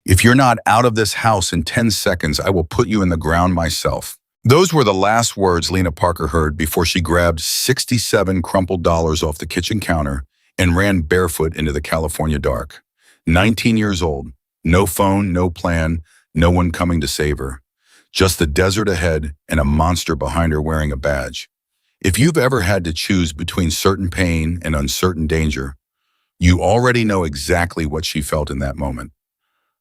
If you're not out of this house in 10 seconds, I will put you in the ground myself. Those were the last words Lena Parker heard before she grabbed 67 crumpled dollars off the kitchen counter and ran barefoot into the California dark. 19 years old, no phone, no plan, no one coming to save her. Just the desert ahead and a monster behind her wearing a badge. If you've ever had to choose between certain pain and uncertain danger, you already know exactly what she felt in that moment.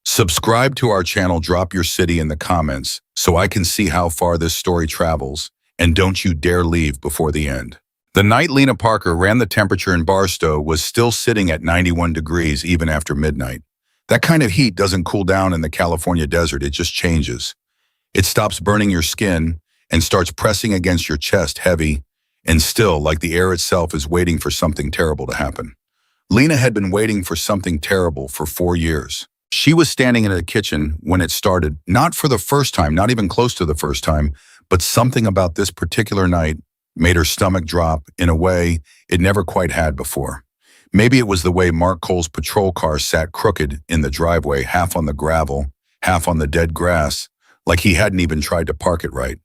Subscribe to our channel, drop your city in the comments so I can see how far this story travels, and don't you dare leave before the end. The night Lena Parker ran the temperature in Barstow was still sitting at 91 degrees even after midnight. That kind of heat doesn't cool down in the California desert, it just changes. It stops burning your skin and starts pressing against your chest heavy and still, like the air itself is waiting for something terrible to happen. Lena had been waiting for something terrible for 4 years. She was standing in the kitchen when it started, not for the first time, not even close to the first time, but something about this particular night made her stomach drop in a way it never quite had before. Maybe it was the way Mark Cole's patrol car sat crooked in the driveway, half on the gravel, half on the dead grass, like he hadn't even tried to park it right.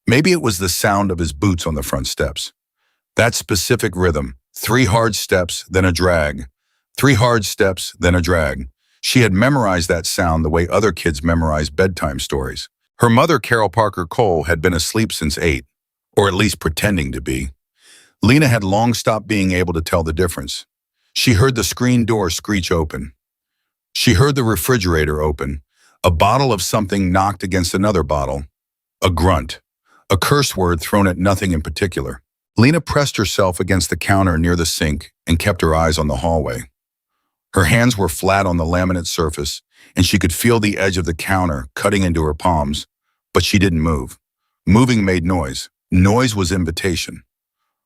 Maybe it was the sound of his boots on the front steps. That specific rhythm, 3 hard steps, then a drag. 3 hard steps, then a drag. She had memorized that sound the way other kids memorize bedtime stories. Her mother, Carol Parker Cole, had been asleep since 8, or at least pretending to be. Lena had long stopped being able to tell the difference. She heard the screen door screech open. She heard the refrigerator open, a bottle of something knocked against another bottle, a grunt, a curse word thrown at nothing in particular. Lena pressed herself against the counter near the sink and kept her eyes on the hallway. Her hands were flat on the laminate surface, and she could feel the edge of the counter cutting into her palms, but she didn't move. Moving made noise. Noise was invitation.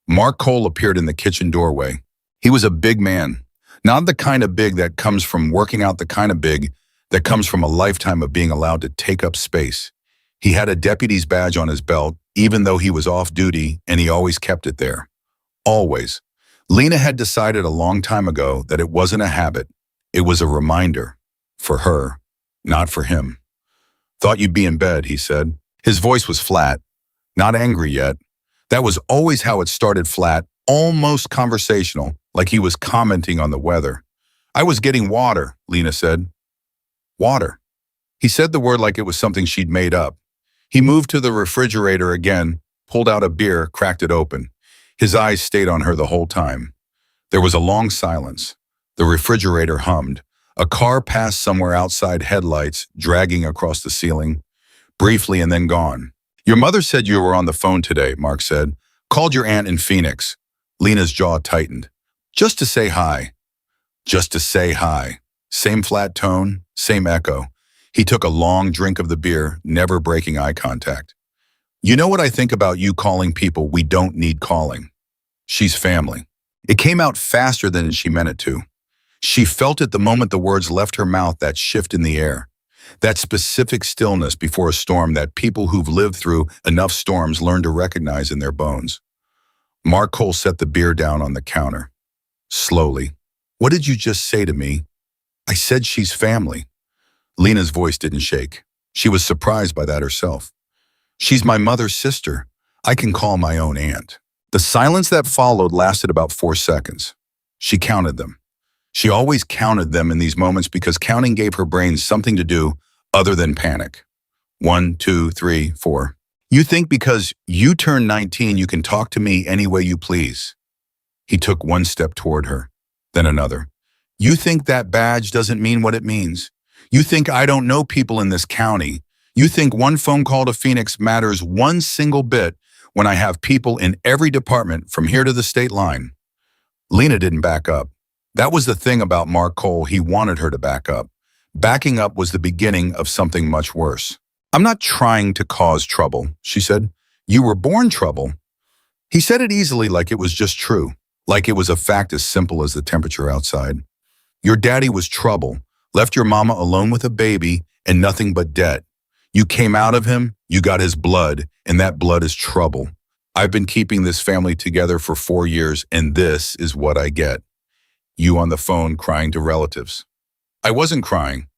Mark Cole appeared in the kitchen doorway. He was a big man, not the kind of big that comes from working out, the kind of big that comes from a lifetime of being allowed to take up space. He had a deputy's badge on his belt, even though he was off duty, and he always kept it there. Always. Lena had decided a long time ago that it wasn't a habit, it was a reminder. For her, not for him. "Thought you'd be in bed," he said. His voice was flat, not angry yet. That was always how it started, flat, almost conversational, like he was commenting on the weather. "I was getting water," Lena said. Water. He said the word like it was something she'd made up. He moved to the refrigerator again, pulled out a beer, cracked it open. His eyes stayed on her the whole time. There was a long silence. The refrigerator hummed. A car passed somewhere outside, headlights dragging across the ceiling, briefly and then gone. "Your mother said you were on the phone today," Mark said. "Called your aunt in Phoenix." Lena's jaw tightened. "Just to say hi." Just to say hi. Same flat tone, same echo. He took a long drink of the beer, never breaking eye contact. "You know what I think about you calling people we don't need calling? She's family." It came out faster than she meant it to. She felt it the moment the words left her mouth, that shift in the air. That specific stillness before a storm that people who've lived through enough storms learn to recognize in their bones. Mark Cole set the beer down on the counter. Slowly. "What did you just say to me?" "I said she's family." Lena's voice didn't shake. She was surprised by that herself. "She's my mother's sister. I can call my own aunt." The silence that followed lasted about 4 seconds. She counted them. She always counted them in these moments because counting gave her brain something to do other than panic. 1, 2, 3, 4. "You think because you turned 19 you can talk to me any way you please." He took one step toward her, then another. "You think that badge doesn't mean what it means? You think I don't know people in this county? You think one phone call to Phoenix matters one single bit when I have people in every department from here to the state line?" Lena didn't back up. That was the thing about Mark Cole, he wanted her to back up. Backing up was the beginning of something much worse. "I'm not trying to cause trouble," she said. "You were born trouble." He said it easily, like it was just true, like it was a fact as simple as the temperature outside. "Your daddy was trouble, left your mama alone with a baby and nothing but debt. You came out of him, you got his blood, and that blood is trouble. I've been keeping this family together for 4 years, and this is what I get. You on the phone crying to relatives." "I wasn't crying."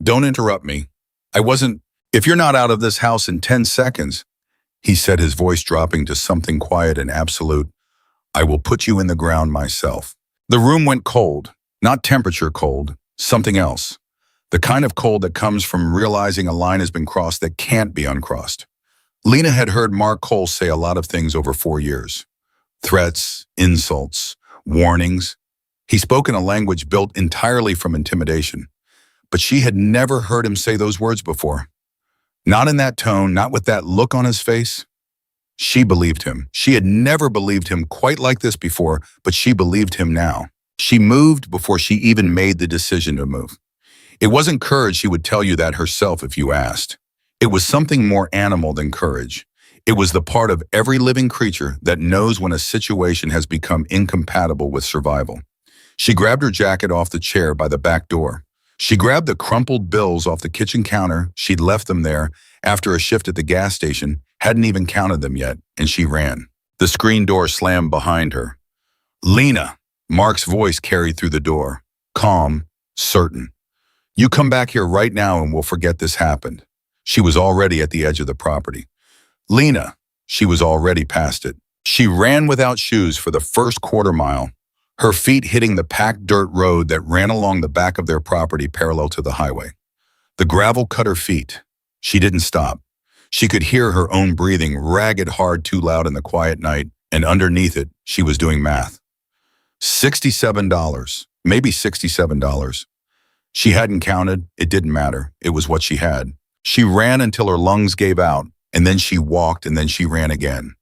Don't interrupt me. I wasn't. If you're not out of this house in 10 seconds, he said, his voice dropping to something quiet and absolute, I will put you in the ground myself. The room went cold, not temperature cold, something else. The kind of cold that comes from realizing a line has been crossed that can't be uncrossed. Lena had heard Mark Cole say a lot of things over 4 years. Threats, insults, warnings. He spoke in a language built entirely from intimidation. But she had never heard him say those words before. Not in that tone, not with that look on his face. She believed him. She had never believed him quite like this before, but she believed him now. She moved before she even made the decision to move. It wasn't courage, she would tell you that herself if you asked. It was something more animal than courage. It was the part of every living creature that knows when a situation has become incompatible with survival. She grabbed her jacket off the chair by the back door. She grabbed the crumpled bills off the kitchen counter. She'd left them there after a shift at the gas station, hadn't even counted them yet, and she ran. The screen door slammed behind her. Lena, Mark's voice carried through the door, calm, certain. You come back here right now and we'll forget this happened. She was already at the edge of the property. Lena, she was already past it. She ran without shoes for the first quarter mile, her feet hitting the packed dirt road that ran along the back of their property parallel to the highway. The gravel cut her feet. She didn't stop. She could hear her own breathing, ragged hard, too loud in the quiet night, and underneath it, she was doing math. $67, maybe $67. She hadn't counted, it didn't matter, it was what she had. She ran until her lungs gave out, and then she walked, and then she ran again.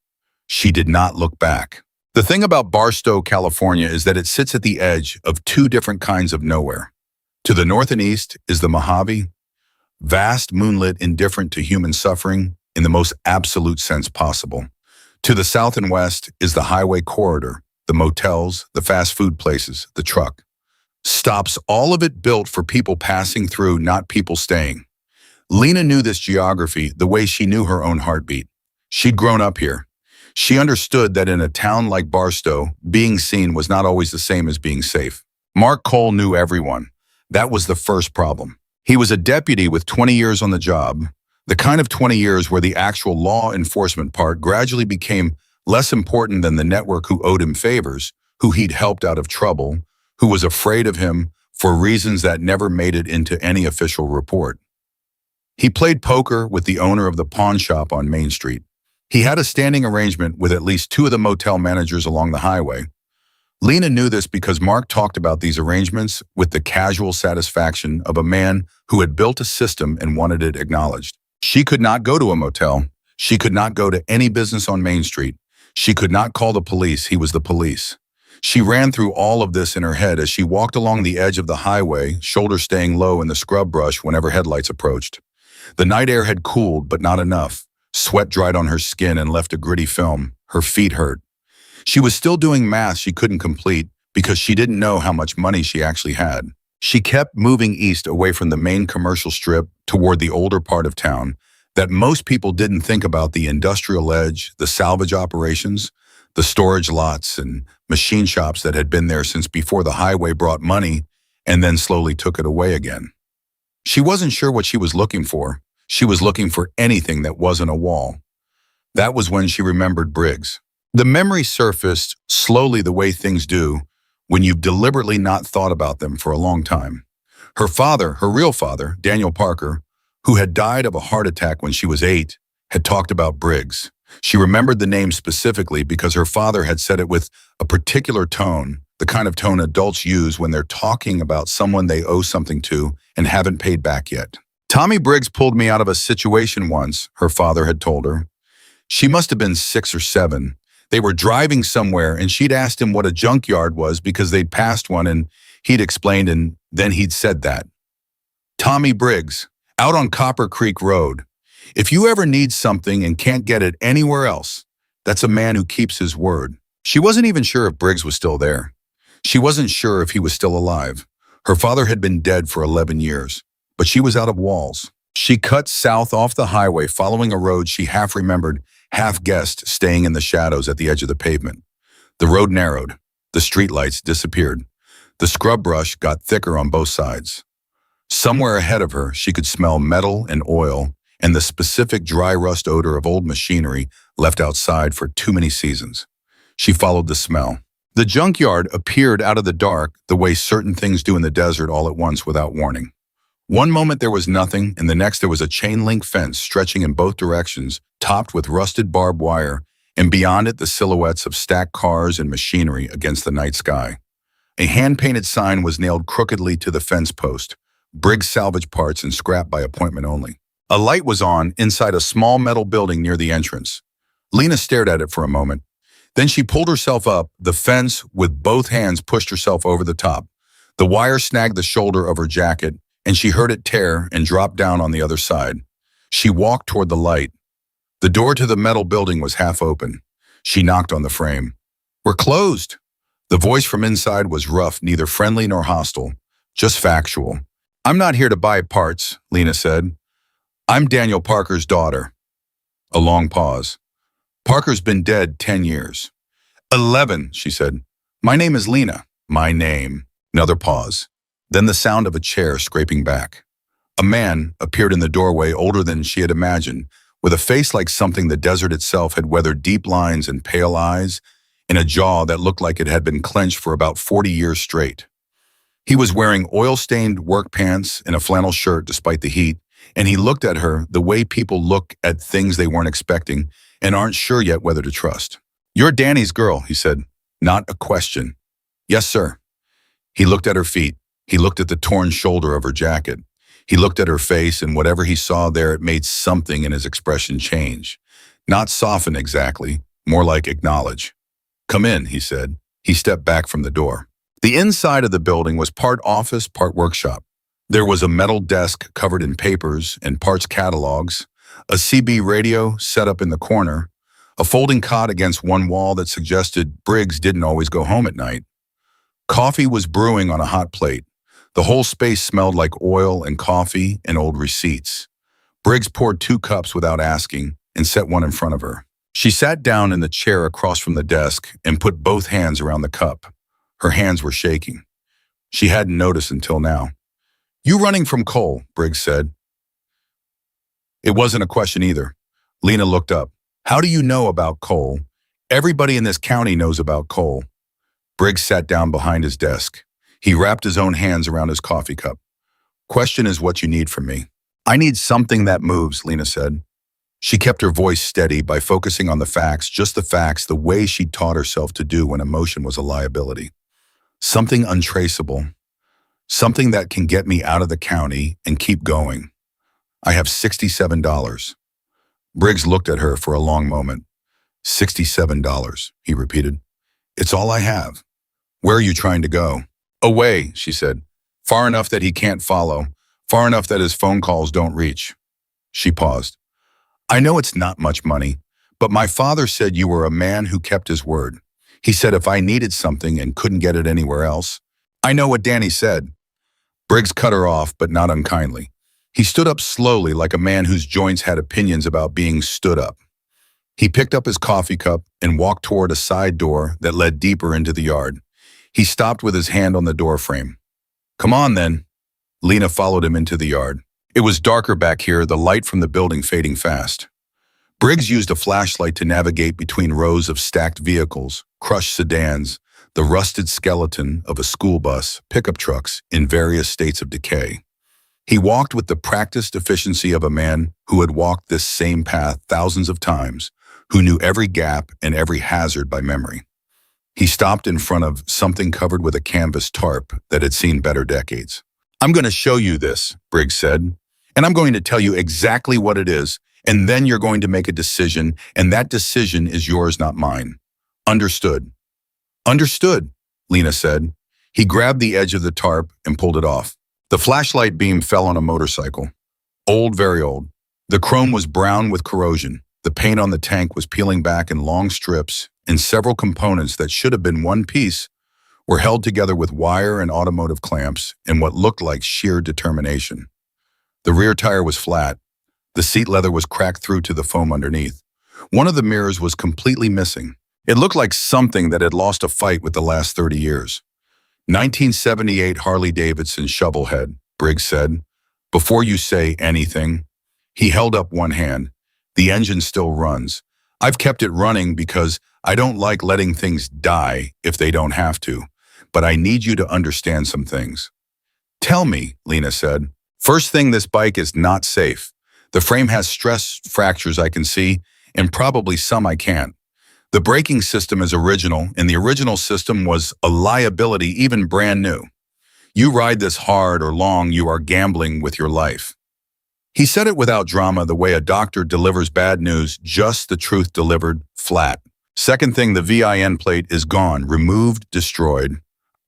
She did not look back. The thing about Barstow, California is that it sits at the edge of two different kinds of nowhere. To the north and east is the Mojave, vast, moonlit, indifferent to human suffering in the most absolute sense possible. To the south and west is the highway corridor, the motels, the fast food places, the truck. Stops, all of it built for people passing through, not people staying. Lena knew this geography the way she knew her own heartbeat. She'd grown up here. She understood that in a town like Barstow, being seen was not always the same as being safe. Mark Cole knew everyone. That was the first problem. He was a deputy with 20 years on the job, the kind of 20 years where the actual law enforcement part gradually became less important than the network who owed him favors, who he'd helped out of trouble, who was afraid of him for reasons that never made it into any official report. He played poker with the owner of the pawn shop on Main Street. He had a standing arrangement with at least 2 of the motel managers along the highway. Lena knew this because Mark talked about these arrangements with the casual satisfaction of a man who had built a system and wanted it acknowledged. She could not go to a motel. She could not go to any business on Main Street. She could not call the police. He was the police. She ran through all of this in her head as she walked along the edge of the highway, shoulders staying low in the scrub brush whenever headlights approached. The night air had cooled, but not enough. Sweat dried on her skin and left a gritty film. Her feet hurt. She was still doing math she couldn't complete because she didn't know how much money she actually had. She kept moving east away from the main commercial strip toward the older part of town that most people didn't think about: the industrial edge, the salvage operations, the storage lots and machine shops that had been there since before the highway brought money and then slowly took it away again. She wasn't sure what she was looking for. She was looking for anything that wasn't a wall. That was when she remembered Briggs. The memory surfaced slowly, the way things do when you've deliberately not thought about them for a long time. Her father, her real father, Daniel Parker, who had died of a heart attack when she was 8, had talked about Briggs. She remembered the name specifically because her father had said it with a particular tone, the kind of tone adults use when they're talking about someone they owe something to and haven't paid back yet. Tommy Briggs pulled me out of a situation once, her father had told her. She must have been 6 or 7. They were driving somewhere and she'd asked him what a junkyard was because they'd passed one, and he'd explained, and then he'd said that. Tommy Briggs, out on Copper Creek Road. If you ever need something and can't get it anywhere else, that's a man who keeps his word. She wasn't even sure if Briggs was still there. She wasn't sure if he was still alive. Her father had been dead for 11 years, but she was out of walls. She cut south off the highway, following a road she half remembered, half guessed, staying in the shadows at the edge of the pavement. The road narrowed. The streetlights disappeared. The scrub brush got thicker on both sides. Somewhere ahead of her, she could smell metal and oil and the specific dry rust odor of old machinery left outside for too many seasons. She followed the smell. The junkyard appeared out of the dark the way certain things do in the desert all at once without warning. One moment there was nothing, and the next there was a chain-link fence stretching in both directions, topped with rusted barbed wire, and beyond it the silhouettes of stacked cars and machinery against the night sky. A hand-painted sign was nailed crookedly to the fence post, Briggs salvage parts and scrap by appointment only. A light was on inside a small metal building near the entrance. Lena stared at it for a moment. Then she pulled herself up, the fence with both hands pushed herself over the top. The wire snagged the shoulder of her jacket, and she heard it tear and drop down on the other side. She walked toward the light. The door to the metal building was half open. She knocked on the frame. "We're closed." The voice from inside was rough, neither friendly nor hostile, just factual. "I'm not here to buy parts," Lena said. "I'm Daniel Parker's daughter." A long pause. "Parker's been dead 10 years. 11, she said. "My name is Lena." "My name." Another pause. Then the sound of a chair scraping back. A man appeared in the doorway, older than she had imagined, with a face like something the desert itself had weathered, deep lines and pale eyes, and a jaw that looked like it had been clenched for about 40 years straight. He was wearing oil-stained work pants and a flannel shirt despite the heat, and he looked at her the way people look at things they weren't expecting and aren't sure yet whether to trust. "You're Danny's girl," he said. Not a question. "Yes, sir." He looked at her feet. He looked at the torn shoulder of her jacket. He looked at her face, and whatever he saw there, it made something in his expression change. Not soften exactly, more like acknowledge. "Come in," he said. He stepped back from the door. The inside of the building was part office, part workshop. There was a metal desk covered in papers and parts catalogs, a CB radio set up in the corner, a folding cot against one wall that suggested Briggs didn't always go home at night. Coffee was brewing on a hot plate. The whole space smelled like oil and coffee and old receipts. Briggs poured 2 cups without asking and set one in front of her. She sat down in the chair across from the desk and put both hands around the cup. Her hands were shaking. She hadn't noticed until now. "You running from Cole," Briggs said. It wasn't a question either. Lena looked up. "How do you know about Cole? Everybody in this county knows about Cole." Briggs sat down behind his desk. He wrapped his own hands around his coffee cup. "Question is what you need from me." "I need something that moves," Lena said. She kept her voice steady by focusing on the facts, just the facts, the way she'd taught herself to do when emotion was a liability. "Something untraceable. Something that can get me out of the county and keep going. I have $67. Briggs looked at her for a long moment. $67, he repeated. "It's all I have." "Where are you trying to go?" "Away," she said. "Far enough that he can't follow. Far enough that his phone calls don't reach." She paused. "I know it's not much money, but my father said you were a man who kept his word. He said if I needed something and couldn't get it anywhere else." "I know what Danny said." Briggs cut her off, but not unkindly. He stood up slowly like a man whose joints had opinions about being stood up. He picked up his coffee cup and walked toward a side door that led deeper into the yard. He stopped with his hand on the door frame. "Come on, then." Lena followed him into the yard. It was darker back here, the light from the building fading fast. Briggs used a flashlight to navigate between rows of stacked vehicles, crushed sedans, the rusted skeleton of a school bus, pickup trucks in various states of decay. He walked with the practiced efficiency of a man who had walked this same path thousands of times, who knew every gap and every hazard by memory. He stopped in front of something covered with a canvas tarp that had seen better decades. "I'm going to show you this," Briggs said, "and I'm going to tell you exactly what it is, and then you're going to make a decision, and that decision is yours, not mine. Understood?" "Understood," Lena said. He grabbed the edge of the tarp and pulled it off. The flashlight beam fell on a motorcycle. Old, very old. The chrome was brown with corrosion. The paint on the tank was peeling back in long strips, and several components that should have been one piece were held together with wire and automotive clamps in what looked like sheer determination. The rear tire was flat. The seat leather was cracked through to the foam underneath. One of the mirrors was completely missing. It looked like something that had lost a fight with the last 30 years. 1978 Harley Davidson shovelhead, Briggs said. Before you say anything, he held up one hand. The engine still runs. I've kept it running because I don't like letting things die if they don't have to. But I need you to understand some things. Tell me, Lena said. First thing, this bike is not safe. The frame has stress fractures I can see, and probably some I can't. The braking system is original, and the original system was a liability, even brand new. You ride this hard or long, you are gambling with your life. He said it without drama, the way a doctor delivers bad news, just the truth delivered, flat. Second thing, the VIN plate is gone, removed, destroyed.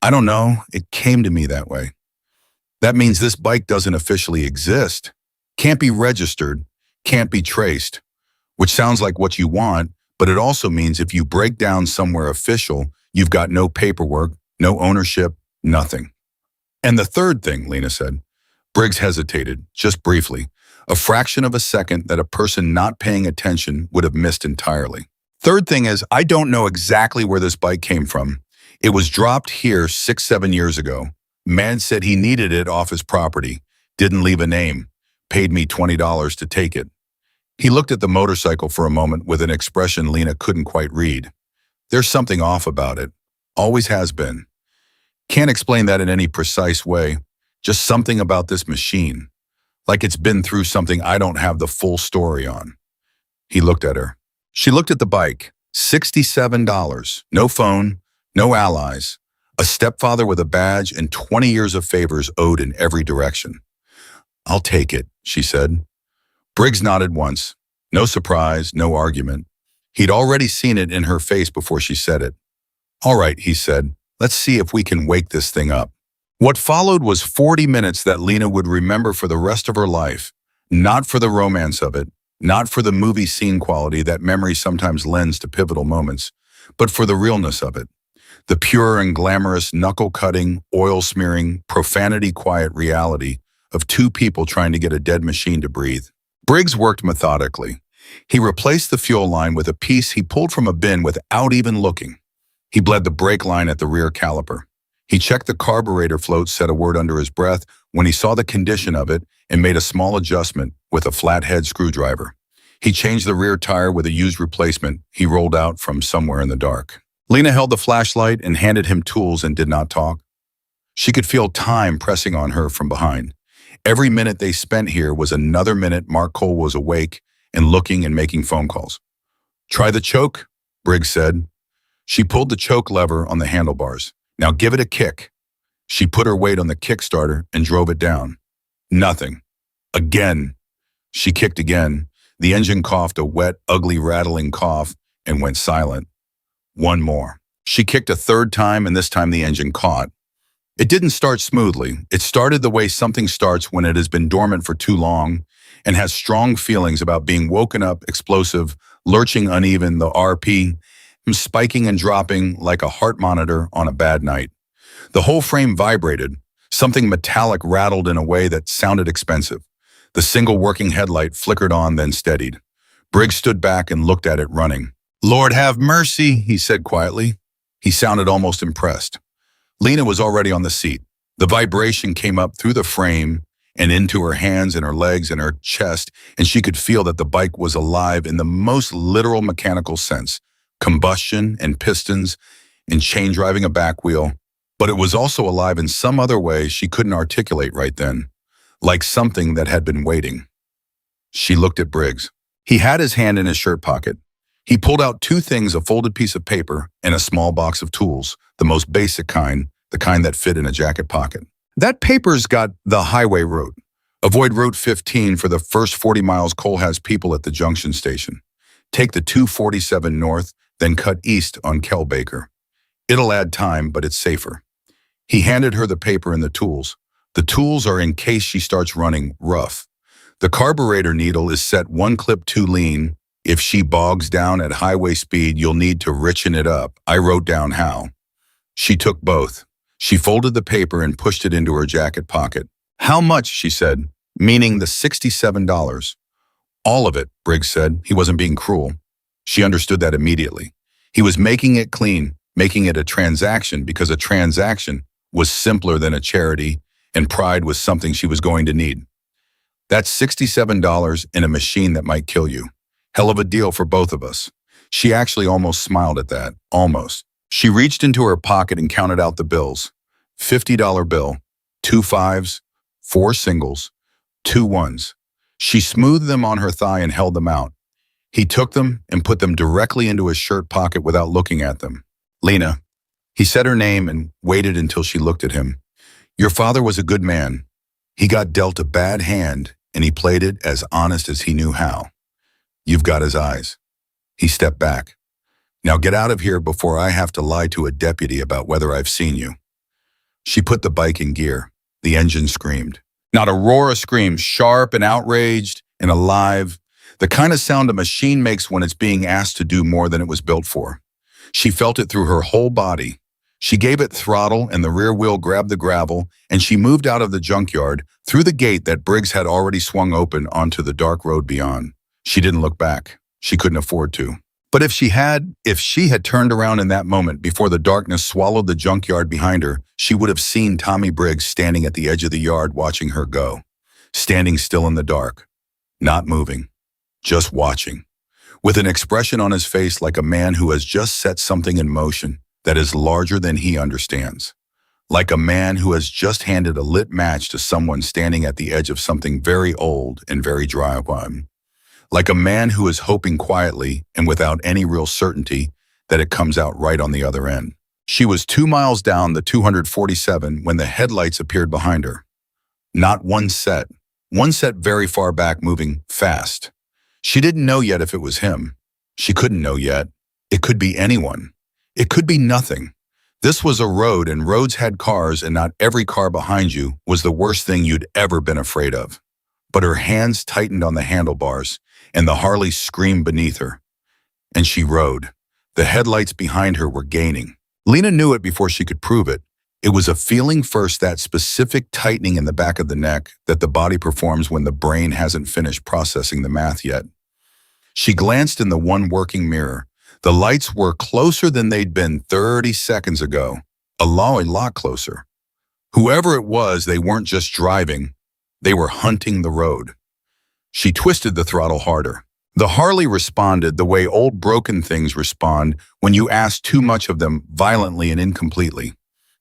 I don't know, it came to me that way. That means this bike doesn't officially exist, can't be registered, can't be traced, which sounds like what you want, but it also means if you break down somewhere official, you've got no paperwork, no ownership, nothing. And the third thing, Lena said. Briggs hesitated, just briefly, a fraction of a second that a person not paying attention would have missed entirely. Third thing is, I don't know exactly where this bike came from. It was dropped here 6-7 years ago. Man said he needed it off his property, didn't leave a name, paid me $20 to take it. He looked at the motorcycle for a moment with an expression Lena couldn't quite read. There's something off about it. Always has been. Can't explain that in any precise way. Just something about this machine. Like it's been through something I don't have the full story on. He looked at her. She looked at the bike. $67. No phone, no allies. A stepfather with a badge and 20 years of favors owed in every direction. I'll take it, she said. Briggs nodded once. No surprise, no argument. He'd already seen it in her face before she said it. All right, he said. Let's see if we can wake this thing up. What followed was 40 minutes that Lena would remember for the rest of her life. Not for the romance of it, not for the movie scene quality that memory sometimes lends to pivotal moments, but for the realness of it. The pure and glamorous knuckle-cutting, oil-smearing, profanity-quiet reality of two people trying to get a dead machine to breathe. Briggs worked methodically. He replaced the fuel line with a piece he pulled from a bin without even looking. He bled the brake line at the rear caliper. He checked the carburetor float, said a word under his breath when he saw the condition of it, and made a small adjustment with a flathead screwdriver. He changed the rear tire with a used replacement he rolled out from somewhere in the dark. Lena held the flashlight and handed him tools and did not talk. She could feel time pressing on her from behind. Every minute they spent here was another minute Mark Cole was awake and looking and making phone calls. Try the choke, Briggs said. She pulled the choke lever on the handlebars. Now give it a kick. She put her weight on the kickstarter and drove it down. Nothing. Again. She kicked again. The engine coughed a wet, ugly, rattling cough and went silent. One more. She kicked a third time, and this time the engine caught. It didn't start smoothly. It started the way something starts when it has been dormant for too long and has strong feelings about being woken up, explosive, lurching uneven, the RP, spiking and dropping like a heart monitor on a bad night. The whole frame vibrated. Something metallic rattled in a way that sounded expensive. The single working headlight flickered on, then steadied. Briggs stood back and looked at it running. Lord have mercy, he said quietly. He sounded almost impressed. Lena was already on the seat. The vibration came up through the frame and into her hands and her legs and her chest, and she could feel that the bike was alive in the most literal mechanical sense. Combustion and pistons and chain driving a back wheel. But it was also alive in some other way she couldn't articulate right then, like something that had been waiting. She looked at Briggs. He had his hand in his shirt pocket. He pulled out two things, a folded piece of paper and a small box of tools, the most basic kind, the kind that fit in a jacket pocket. That paper's got the highway route. Avoid Route 15 for the first 40 miles. Cole has people at the junction station. Take the 247 north, then cut east on Kelbaker. It'll add time, but it's safer. He handed her the paper and the tools. The tools are in case she starts running rough. The carburetor needle is set one clip too lean. If she bogs down at highway speed, you'll need to richen it up. I wrote down how. She took both. She folded the paper and pushed it into her jacket pocket. How much, she said, meaning the $67. All of it, Briggs said. He wasn't being cruel. She understood that immediately. He was making it clean, making it a transaction because a transaction was simpler than a charity and pride was something she was going to need. That's $67 in a machine that might kill you. Hell of a deal for both of us. She actually almost smiled at that. Almost. She reached into her pocket and counted out the bills. $50 bill, 2 fives, 4 singles, 2 ones. She smoothed them on her thigh and held them out. He took them and put them directly into his shirt pocket without looking at them. Lena. He said her name and waited until she looked at him. Your father was a good man. He got dealt a bad hand, and he played it as honest as he knew how. You've got his eyes. He stepped back. Now get out of here before I have to lie to a deputy about whether I've seen you. She put the bike in gear. The engine screamed. Not a roar, a scream, sharp and outraged and alive. The kind of sound a machine makes when it's being asked to do more than it was built for. She felt it through her whole body. She gave it throttle and the rear wheel grabbed the gravel, and she moved out of the junkyard, through the gate that Briggs had already swung open onto the dark road beyond. She didn't look back. She couldn't afford to. But if she had turned around in that moment before the darkness swallowed the junkyard behind her, she would have seen Tommy Briggs standing at the edge of the yard watching her go. Standing still in the dark. Not moving. Just watching. With an expression on his face like a man who has just set something in motion that is larger than he understands. Like a man who has just handed a lit match to someone standing at the edge of something very old and very dry. Like a man who is hoping quietly and without any real certainty that it comes out right on the other end. She was 2 miles down the 247 when the headlights appeared behind her. Not one set very far back, moving fast. She didn't know yet if it was him. She couldn't know yet. It could be anyone. It could be nothing. This was a road, and roads had cars, and not every car behind you was the worst thing you'd ever been afraid of. But her hands tightened on the handlebars, and the Harley screamed beneath her. And she rode. The headlights behind her were gaining. Lena knew it before she could prove it. It was a feeling first, that specific tightening in the back of the neck that the body performs when the brain hasn't finished processing the math yet. She glanced in the one working mirror. The lights were closer than they'd been 30 seconds ago. A lot closer. Whoever it was, they weren't just driving. They were hunting the road. She twisted the throttle harder. The Harley responded the way old broken things respond when you ask too much of them, violently and incompletely.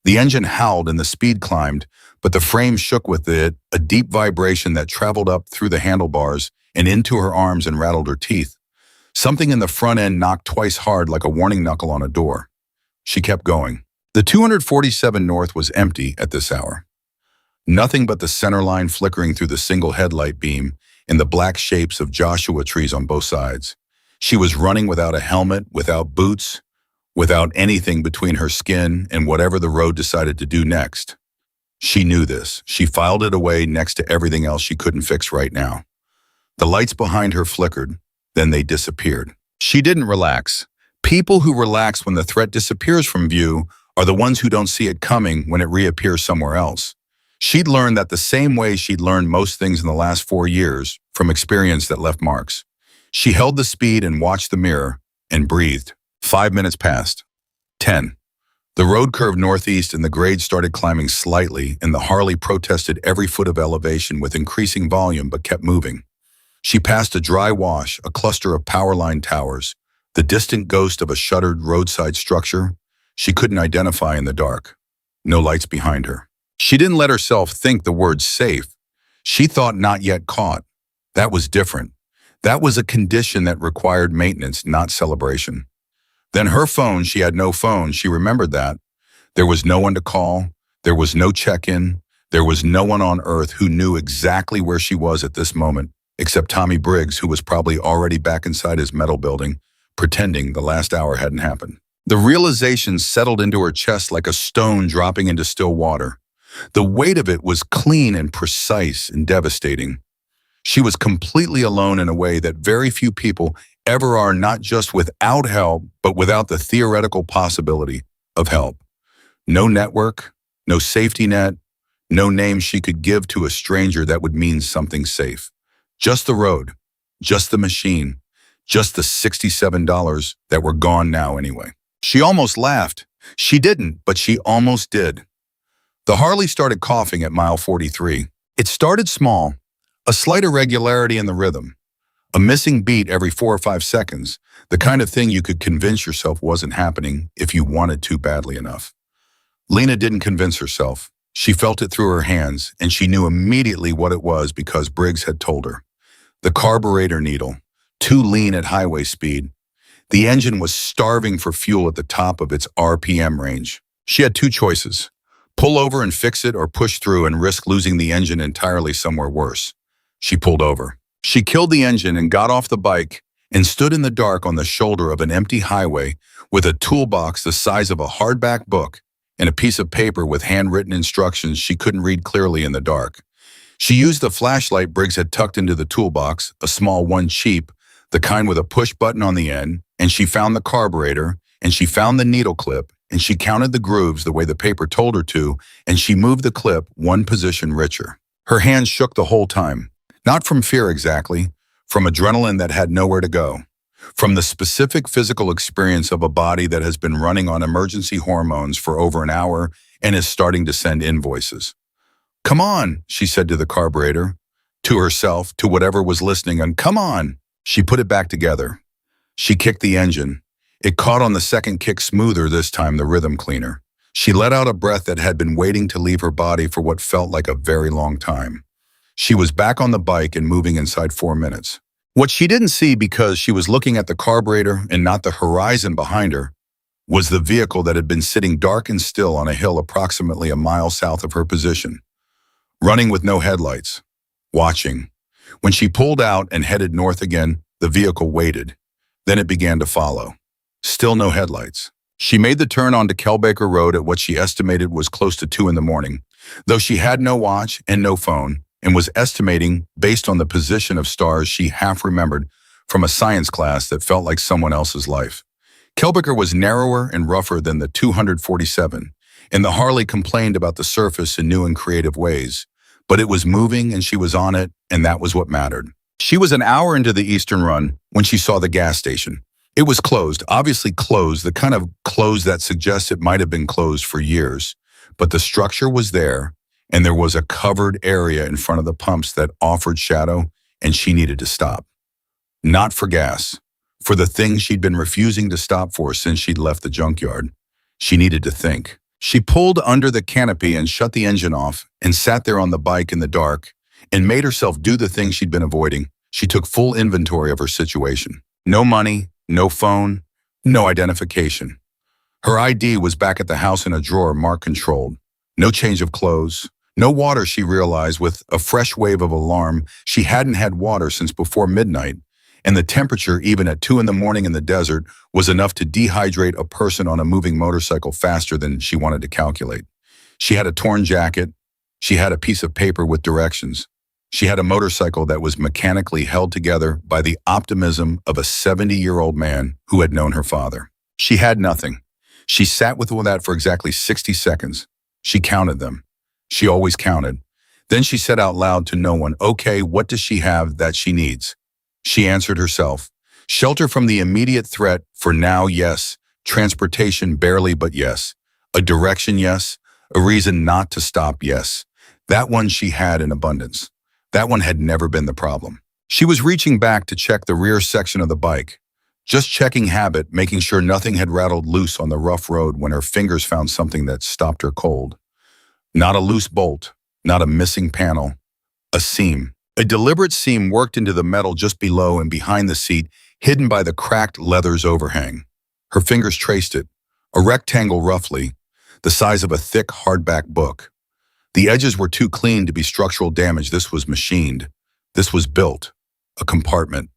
The engine howled and the speed climbed, but the frame shook with it, a deep vibration that traveled up through the handlebars and into her arms and rattled her teeth. Something in the front end knocked twice hard like a warning knuckle on a door. She kept going. The 247 North was empty at this hour. Nothing but the center line flickering through the single headlight beam and the black shapes of Joshua trees on both sides. She was running without a helmet, without boots, without anything between her skin and whatever the road decided to do next. She knew this. She filed it away next to everything else she couldn't fix right now. The lights behind her flickered, then they disappeared. She didn't relax. People who relax when the threat disappears from view are the ones who don't see it coming when it reappears somewhere else. She'd learned that the same way she'd learned most things in the last 4 years, from experience that left marks. She held the speed and watched the mirror and breathed. 5 minutes passed. 10. The road curved northeast and the grade started climbing slightly, and the Harley protested every foot of elevation with increasing volume but kept moving. She passed a dry wash, a cluster of power line towers, the distant ghost of a shuttered roadside structure she couldn't identify in the dark. No lights behind her. She didn't let herself think the word safe. She thought not yet caught. That was different. That was a condition that required maintenance, not celebration. Then her phone, she had no phone. She remembered that. There was no one to call. There was no check-in. There was no one on earth who knew exactly where she was at this moment, except Tommy Briggs, who was probably already back inside his metal building, pretending the last hour hadn't happened. The realization settled into her chest like a stone dropping into still water. The weight of it was clean and precise and devastating. She was completely alone in a way that very few people ever are, not just without help, but without the theoretical possibility of help. No network, no safety net, no name she could give to a stranger that would mean something safe. Just the road, just the machine, just the $67 that were gone now anyway. She almost laughed. She didn't, but she almost did. The Harley started coughing at mile 43. It started small, a slight irregularity in the rhythm, a missing beat every 4 or 5 seconds, the kind of thing you could convince yourself wasn't happening if you wanted to badly enough. Lena didn't convince herself. She felt it through her hands, and she knew immediately what it was because Briggs had told her. The carburetor needle, too lean at highway speed. The engine was starving for fuel at the top of its RPM range. She had two choices: pull over and fix it, or push through and risk losing the engine entirely somewhere worse. She pulled over. She killed the engine and got off the bike and stood in the dark on the shoulder of an empty highway with a toolbox the size of a hardback book and a piece of paper with handwritten instructions she couldn't read clearly in the dark. She used the flashlight Briggs had tucked into the toolbox, a small one, cheap, the kind with a push button on the end, and she found the carburetor, and she found the needle clip, and she counted the grooves the way the paper told her to, and she moved the clip one position richer. Her hands shook the whole time, not from fear exactly, from adrenaline that had nowhere to go, from the specific physical experience of a body that has been running on emergency hormones for over an hour and is starting to send invoices. "Come on," she said to the carburetor, to herself, to whatever was listening, and "come on." She put it back together. She kicked the engine. It caught on the second kick, smoother this time, the rhythm cleaner. She let out a breath that had been waiting to leave her body for what felt like a very long time. She was back on the bike and moving inside 4 minutes. What she didn't see, because she was looking at the carburetor and not the horizon behind her, was the vehicle that had been sitting dark and still on a hill approximately a mile south of her position, running with no headlights, watching. When she pulled out and headed north again, the vehicle waited. Then it began to follow. Still no headlights. She made the turn onto Kelbaker Road at what she estimated was close to 2 in the morning, though she had no watch and no phone, and was estimating based on the position of stars she half remembered from a science class that felt like someone else's life. Kelbaker was narrower and rougher than the 247, and the Harley complained about the surface in new and creative ways. But it was moving and she was on it, and that was what mattered. She was an hour into the eastern run when she saw the gas station. It was closed, obviously closed, the kind of closed that suggests it might have been closed for years. But the structure was there, and there was a covered area in front of the pumps that offered shadow, and she needed to stop. Not for gas, for the thing she'd been refusing to stop for since she'd left the junkyard. She needed to think. She pulled under the canopy and shut the engine off and sat there on the bike in the dark and made herself do the thing she'd been avoiding. She took full inventory of her situation. No money, no phone, no identification. Her ID was back at the house in a drawer marked controlled. No change of clothes. No water, she realized with a fresh wave of alarm. She hadn't had water since before midnight, and the temperature, even at 2 in the morning in the desert, was enough to dehydrate a person on a moving motorcycle faster than she wanted to calculate. She had a torn jacket. She had a piece of paper with directions. She had a motorcycle that was mechanically held together by the optimism of a 70-year-old man who had known her father. She had nothing. She sat with all that for exactly 60 seconds. She counted them. She always counted. Then she said out loud to no one, "Okay, what does she have that she needs?" She answered herself. Shelter from the immediate threat, for now, yes. Transportation, barely, but yes. A direction, yes. A reason not to stop, yes. That one she had in abundance. That one had never been the problem. She was reaching back to check the rear section of the bike, just checking habit, making sure nothing had rattled loose on the rough road, when her fingers found something that stopped her cold. Not a loose bolt, not a missing panel, a seam. A deliberate seam worked into the metal just below and behind the seat, hidden by the cracked leather's overhang. Her fingers traced it, a rectangle roughly, the size of a thick hardback book. The edges were too clean to be structural damage. This was machined. This was built. A compartment.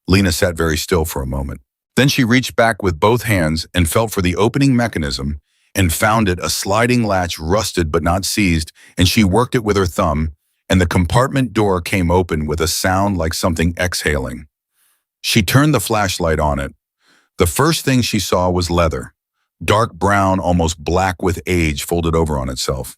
Lena sat very still for a moment. Then she reached back with both hands and felt for the opening mechanism and found it, a sliding latch, rusted but not seized, and she worked it with her thumb, and the compartment door came open with a sound like something exhaling. She turned the flashlight on it. The first thing she saw was leather, dark brown, almost black with age, folded over on itself.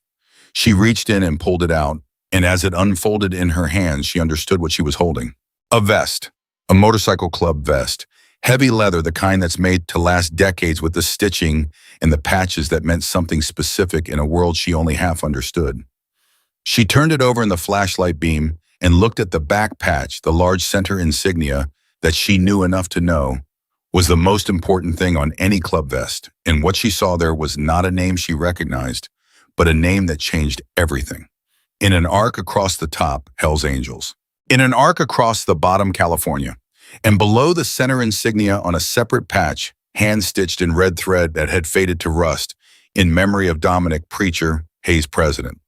She reached in and pulled it out, and as it unfolded in her hands, she understood what she was holding. A vest, a motorcycle club vest, heavy leather, the kind that's made to last decades with the stitching and the patches that meant something specific in a world she only half understood. She turned it over in the flashlight beam and looked at the back patch, the large center insignia that she knew enough to know was the most important thing on any club vest, and what she saw there was not a name she recognized, but a name that changed everything. In an arc across the top, Hell's Angels. In an arc across the bottom, California. And below the center insignia on a separate patch, hand-stitched in red thread that had faded to rust, in memory of Dominic Preacher, Hayes President.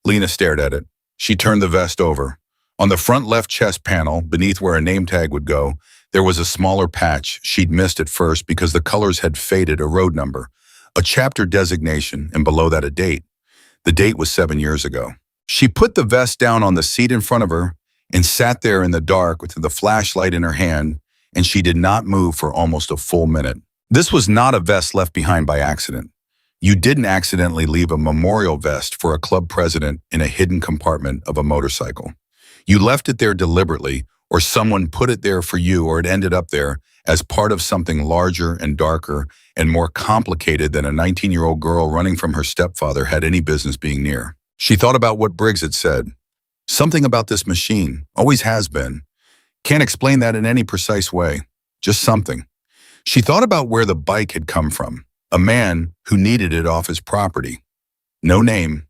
Lena stared at it. She turned the vest over. On the front left chest panel, beneath where a name tag would go, there was a smaller patch she'd missed at first because the colors had faded, a road number, a chapter designation, and below that a date. The date was 7 years ago. She put the vest down on the seat in front of her and sat there in the dark with the flashlight in her hand, and she did not move for almost a full minute. This was not a vest left behind by accident. You didn't accidentally leave a memorial vest for a club president in a hidden compartment of a motorcycle. You left it there deliberately, or someone put it there for you, or it ended up there as part of something larger and darker and more complicated than a 19-year-old girl running from her stepfather had any business being near. She thought about what Briggs had said. Something about this machine, always has been. Can't explain that in any precise way, just something. She thought about where the bike had come from, a man who needed it off his property. No name,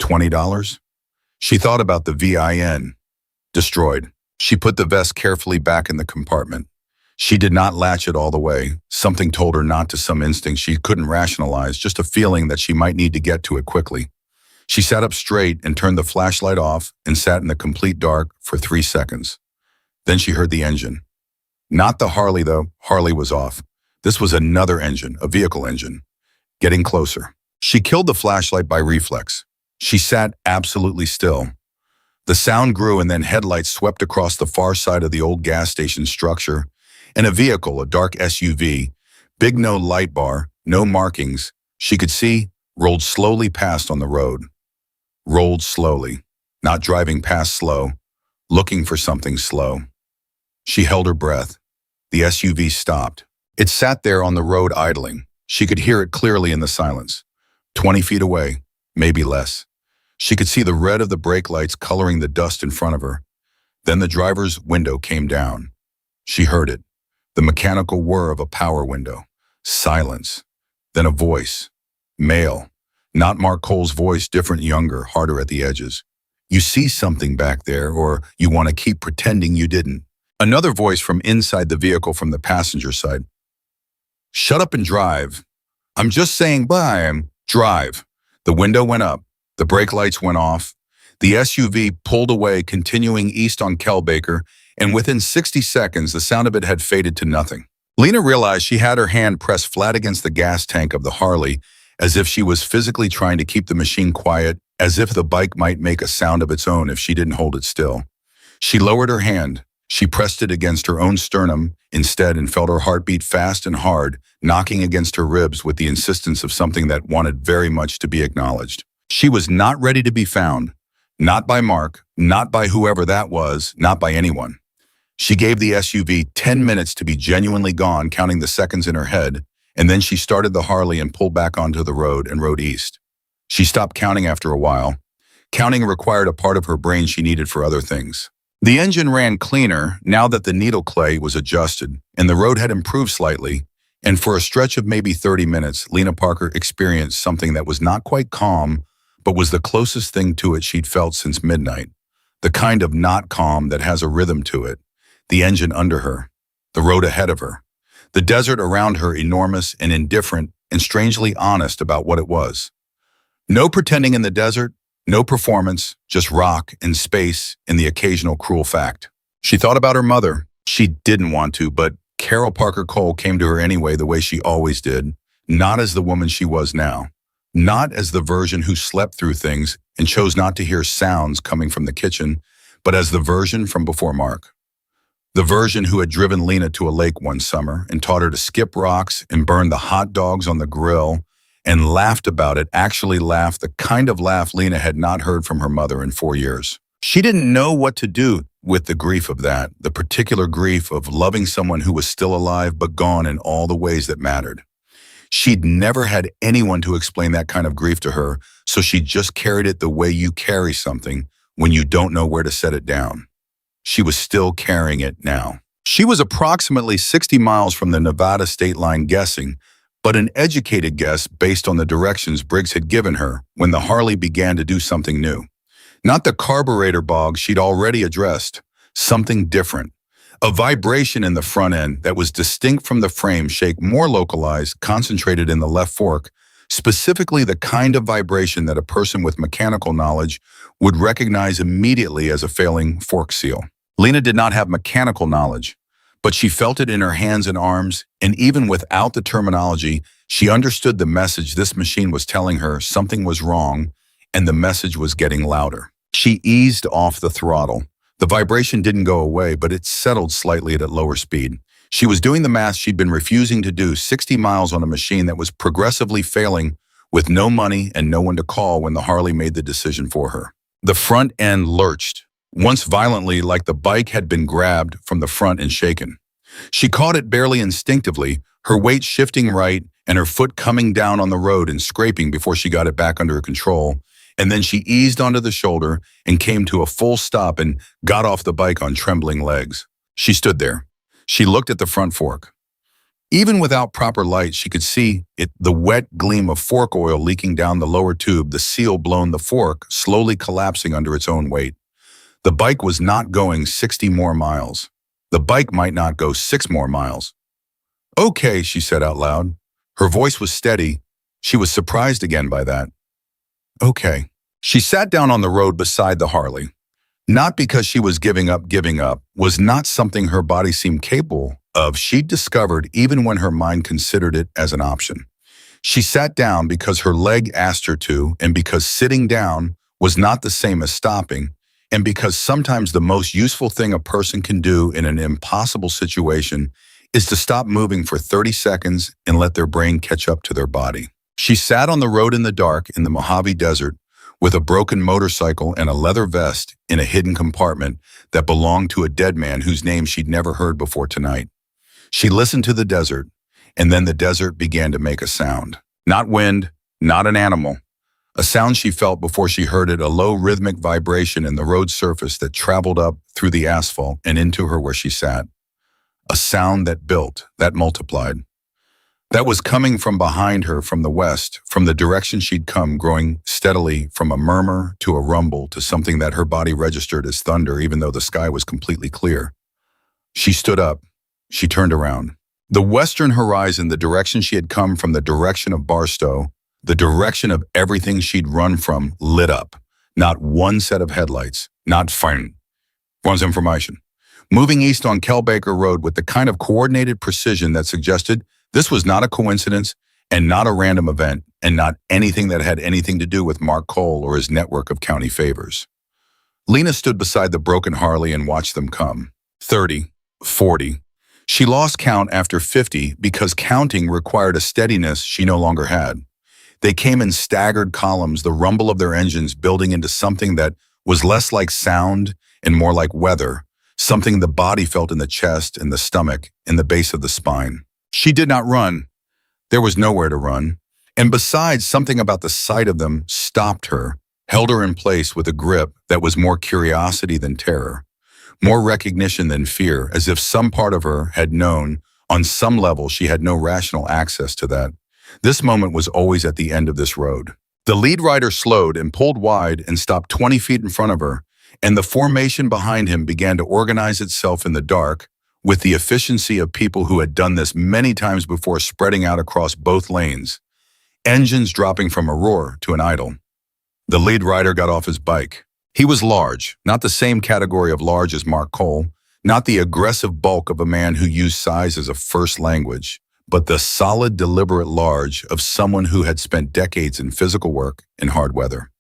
$20. She thought about the VIN, destroyed. She put the vest carefully back in the compartment. She did not latch it all the way. Something told her not to, some instinct she couldn't rationalize, just a feeling that she might need to get to it quickly. She sat up straight and turned the flashlight off and sat in the complete dark for 3 seconds. Then she heard the engine. Not the Harley, though. Harley was off. This was another engine, a vehicle engine. Getting closer. She killed the flashlight by reflex. She sat absolutely still. The sound grew, and then headlights swept across the far side of the old gas station structure, and a vehicle, a dark SUV, big no light bar, no markings, she could see, rolled slowly past on the road. Rolled slowly, not driving past slow, looking for something slow. She held her breath. The SUV stopped. It sat there on the road idling. She could hear it clearly in the silence. 20 feet away, maybe less. She could see the red of the brake lights coloring the dust in front of her. Then the driver's window came down. She heard it, the mechanical whir of a power window. Silence. Then a voice. Male. Not Mark Cole's voice, different, younger, harder at the edges. You see something back there, or you want to keep pretending you didn't. Another voice from inside the vehicle from the passenger side. Shut up and drive. I'm just saying bye. Drive. The window went up. The brake lights went off. The SUV pulled away, continuing east on Kelbaker, and within 60 seconds, the sound of it had faded to nothing. Lena realized she had her hand pressed flat against the gas tank of the Harley, as if she was physically trying to keep the machine quiet, as if the bike might make a sound of its own if she didn't hold it still. She lowered her hand. She pressed it against her own sternum instead and felt her heart beat fast and hard, knocking against her ribs with the insistence of something that wanted very much to be acknowledged. She was not ready to be found. Not by Mark, not by whoever that was, not by anyone. She gave the SUV 10 minutes to be genuinely gone, counting the seconds in her head, and then she started the Harley and pulled back onto the road and rode east. She stopped counting after a while. Counting required a part of her brain she needed for other things. The engine ran cleaner now that the needle clay was adjusted, and the road had improved slightly, and for a stretch of maybe 30 minutes, Lena Parker experienced something that was not quite calm, but was the closest thing to it she'd felt since midnight. The kind of not calm that has a rhythm to it. The engine under her. The road ahead of her. The desert around her, enormous and indifferent and strangely honest about what it was. No pretending in the desert, no performance, just rock and space and the occasional cruel fact. She thought about her mother. She didn't want to, but Carol Parker Cole came to her anyway the way she always did, not as the woman she was now. Not as the version who slept through things and chose not to hear sounds coming from the kitchen, but as the version from before Mark. The version who had driven Lena to a lake one summer and taught her to skip rocks and burn the hot dogs on the grill and laughed about it, actually laughed, the kind of laugh Lena had not heard from her mother in 4 years. She didn't know what to do with the grief of that, the particular grief of loving someone who was still alive but gone in all the ways that mattered. She'd never had anyone to explain that kind of grief to her, so she just carried it the way you carry something when you don't know where to set it down. She was still carrying it now. She was approximately 60 miles from the Nevada state line guessing, but an educated guess based on the directions Briggs had given her when the Harley began to do something new. Not the carburetor bog she'd already addressed, something different. A vibration in the front end that was distinct from the frame shake, more localized, concentrated in the left fork, specifically the kind of vibration that a person with mechanical knowledge would recognize immediately as a failing fork seal. Lena did not have mechanical knowledge, but she felt it in her hands and arms, and even without the terminology, she understood the message this machine was telling her something was wrong, and the message was getting louder. She eased off the throttle. The vibration didn't go away, but it settled slightly at a lower speed. She was doing the math she'd been refusing to do, 60 miles on a machine that was progressively failing with no money and no one to call when the Harley made the decision for her. The front end lurched, once violently like the bike had been grabbed from the front and shaken. She caught it barely instinctively, her weight shifting right and her foot coming down on the road and scraping before she got it back under control. And then she eased onto the shoulder and came to a full stop and got off the bike on trembling legs. She stood there. She looked at the front fork. Even without proper light, she could see it, the wet gleam of fork oil leaking down the lower tube, the seal blown, the fork slowly collapsing under its own weight. The bike was not going 60 more miles. The bike might not go 6 more miles. "Okay," she said out loud. Her voice was steady. She was surprised again by that. "Okay." She sat down on the road beside the Harley. Not because she was giving up was not something her body seemed capable of. She'd discovered even when her mind considered it as an option. She sat down because her leg asked her to, and because sitting down was not the same as stopping, and because sometimes the most useful thing a person can do in an impossible situation is to stop moving for 30 seconds and let their brain catch up to their body. She sat on the road in the dark in the Mojave Desert with a broken motorcycle and a leather vest in a hidden compartment that belonged to a dead man whose name she'd never heard before tonight. She listened to the desert, and then the desert began to make a sound. Not wind, not an animal. A sound she felt before she heard it, a low rhythmic vibration in the road surface that traveled up through the asphalt and into her where she sat. A sound that built, that multiplied. That was coming from behind her, from the west, from the direction she'd come, growing steadily from a murmur to a rumble to something that her body registered as thunder, even though the sky was completely clear. She stood up. She turned around. The western horizon, the direction she had come from, the direction of Barstow, the direction of everything she'd run from, lit up. Not one set of headlights. Not fine. One's information. Moving east on Kelbaker Road with the kind of coordinated precision that suggested this was not a coincidence and not a random event and not anything that had anything to do with Mark Cole or his network of county favors. Lena stood beside the broken Harley and watched them come. 30, 40. She lost count after 50 because counting required a steadiness she no longer had. They came in staggered columns, the rumble of their engines building into something that was less like sound and more like weather, something the body felt in the chest, in the stomach, in the base of the spine. She did not run. There was nowhere to run. And besides, something about the sight of them stopped her, held her in place with a grip that was more curiosity than terror, more recognition than fear, as if some part of her had known on some level she had no rational access to that. This moment was always at the end of this road. The lead rider slowed and pulled wide and stopped 20 feet in front of her, and the formation behind him began to organize itself in the dark, with the efficiency of people who had done this many times before, spreading out across both lanes, engines dropping from a roar to an idle. The lead rider got off his bike. He was large, not the same category of large as Mark Cole, not the aggressive bulk of a man who used size as a first language, but the solid, deliberate large of someone who had spent decades in physical work in hard weather.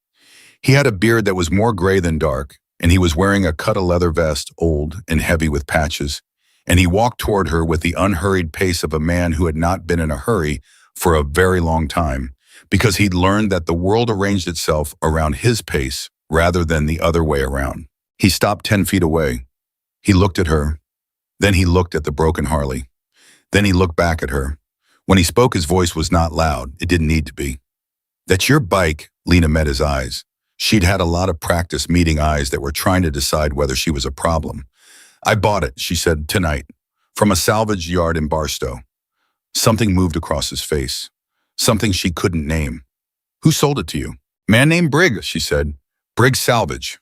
He had a beard that was more gray than dark, and he was wearing a cut-a-leather vest, old and heavy with patches, and he walked toward her with the unhurried pace of a man who had not been in a hurry for a very long time, because he'd learned that the world arranged itself around his pace rather than the other way around. He stopped 10 feet away. He looked at her. Then he looked at the broken Harley. Then he looked back at her. When he spoke, his voice was not loud. It didn't need to be. "That's your bike." Lena met his eyes. She'd had a lot of practice meeting eyes that were trying to decide whether she was a problem. "I bought it," she said, "tonight, from a salvage yard in Barstow." Something moved across his face. Something she couldn't name. "Who sold it to you?" "Man named Briggs," she said. "Briggs Salvage."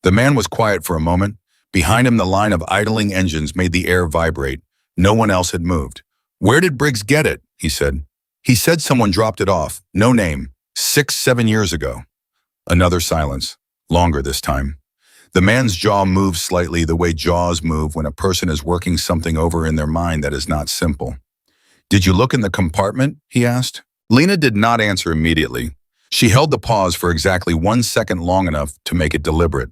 The man was quiet for a moment. Behind him, the line of idling engines made the air vibrate. No one else had moved. "Where did Briggs get it?" he said. "He said someone dropped it off. No name. 6, 7 years ago." Another silence. Longer this time. The man's jaw moved slightly the way jaws move when a person is working something over in their mind that is not simple. "Did you look in the compartment?" he asked. Lena did not answer immediately. She held the pause for exactly 1 second, long enough to make it deliberate.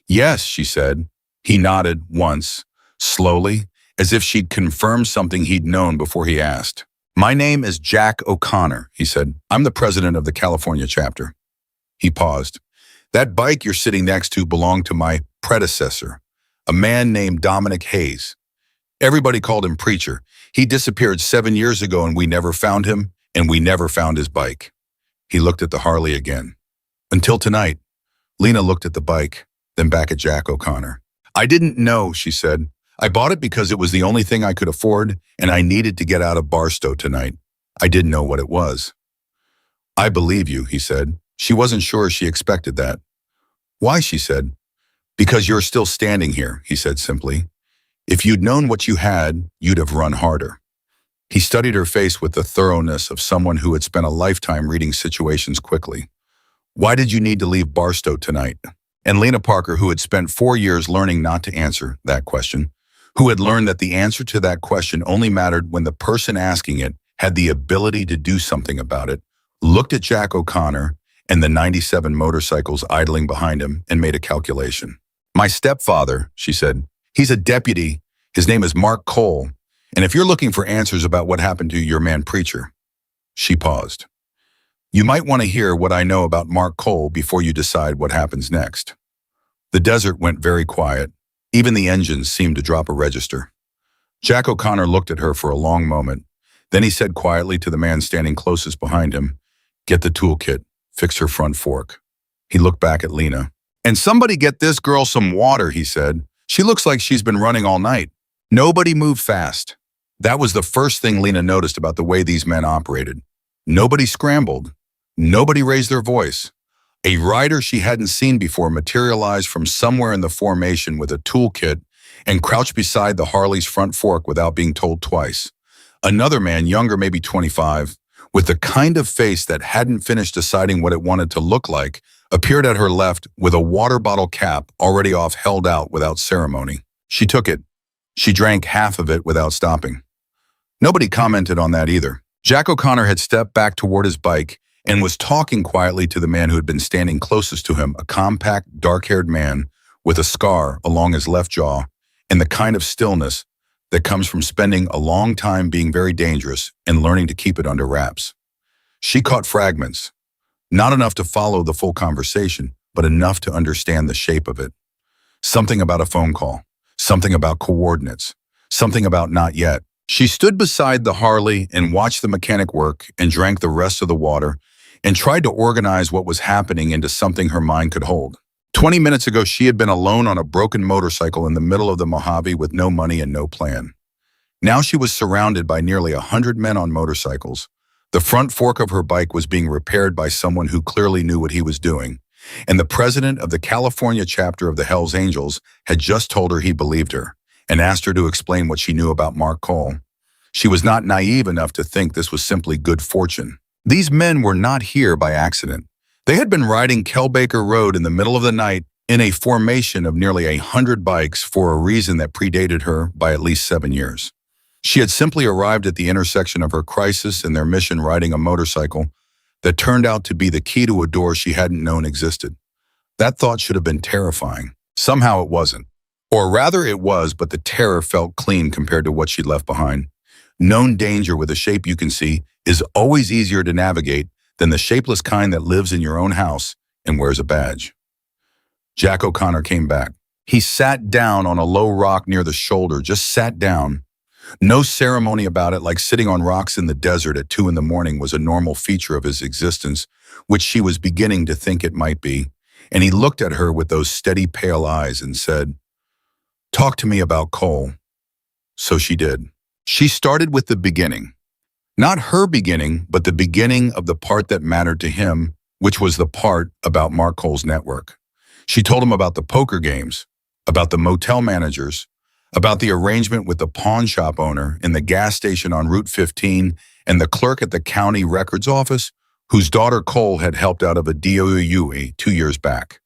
"Yes," she said. He nodded once, slowly, as if she'd confirmed something he'd known before he asked. "My name is Jack O'Connor," he said. "I'm the president of the California chapter." He paused. "That bike you're sitting next to belonged to my predecessor, a man named Dominic Hayes. Everybody called him Preacher. He disappeared 7 years ago and we never found him, and we never found his bike." He looked at the Harley again. "Until tonight." Lena looked at the bike, then back at Jack O'Connor. "I didn't know," she said. "I bought it because it was the only thing I could afford, and I needed to get out of Barstow tonight. I didn't know what it was." "I believe you," he said. She wasn't sure she expected that. "Why?" she said. "Because you're still standing here," he said simply. "If you'd known what you had, you'd have run harder." He studied her face with the thoroughness of someone who had spent a lifetime reading situations quickly. "Why did you need to leave Barstow tonight?" And Lena Parker, who had spent 4 years learning not to answer that question, who had learned that the answer to that question only mattered when the person asking it had the ability to do something about it, looked at Jack O'Connor and the 97 motorcycles idling behind him and made a calculation. "My stepfather," she said, "he's a deputy. His name is Mark Cole. And if you're looking for answers about what happened to your man Preacher." She paused. "You might want to hear what I know about Mark Cole before you decide what happens next." The desert went very quiet. Even the engines seemed to drop a register. Jack O'Connor looked at her for a long moment. Then he said quietly to the man standing closest behind him, "Get the toolkit. Fix her front fork." He looked back at Lena. "And somebody get this girl some water," he said. "She looks like she's been running all night." Nobody moved fast. That was the first thing Lena noticed about the way these men operated. Nobody scrambled. Nobody raised their voice. A rider she hadn't seen before materialized from somewhere in the formation with a toolkit and crouched beside the Harley's front fork without being told twice. Another man, younger, maybe 25, with the kind of face that hadn't finished deciding what it wanted to look like, appeared at her left with a water bottle cap already off, held out without ceremony. She took it. She drank half of it without stopping. Nobody commented on that either. Jack O'Connor had stepped back toward his bike and was talking quietly to the man who had been standing closest to him, a compact, dark-haired man with a scar along his left jaw and the kind of stillness that comes from spending a long time being very dangerous and learning to keep it under wraps. She caught fragments, not enough to follow the full conversation, but enough to understand the shape of it. Something about a phone call, something about coordinates, something about not yet. She stood beside the Harley and watched the mechanic work and drank the rest of the water and tried to organize what was happening into something her mind could hold. 20 minutes ago, she had been alone on a broken motorcycle in the middle of the Mojave with no money and no plan. Now she was surrounded by nearly 100 men on motorcycles. The front fork of her bike was being repaired by someone who clearly knew what he was doing. And the president of the California chapter of the Hells Angels had just told her he believed her and asked her to explain what she knew about Mark Cole. She was not naive enough to think this was simply good fortune. These men were not here by accident. They had been riding Kelbaker Road in the middle of the night in a formation of nearly 100 bikes for a reason that predated her by at least 7 years. She had simply arrived at the intersection of her crisis and their mission riding a motorcycle that turned out to be the key to a door she hadn't known existed. That thought should have been terrifying. Somehow it wasn't. Or rather it was, but the terror felt clean compared to what she'd left behind. Known danger with a shape you can see is always easier to navigate than the shapeless kind that lives in your own house and wears a badge. Jack O'Connor came back. He sat down on a low rock near the shoulder, just sat down. No ceremony about it, like sitting on rocks in the desert at 2 in the morning was a normal feature of his existence, which she was beginning to think it might be. And he looked at her with those steady pale eyes and said, "Talk to me about Cole." So she did. She started with the beginning. Not her beginning, but the beginning of the part that mattered to him, which was the part about Mark Cole's network. She told him about the poker games, about the motel managers, about the arrangement with the pawn shop owner in the gas station on Route 15 and the clerk at the county records office, whose daughter Cole had helped out of a DOUE 2 years back.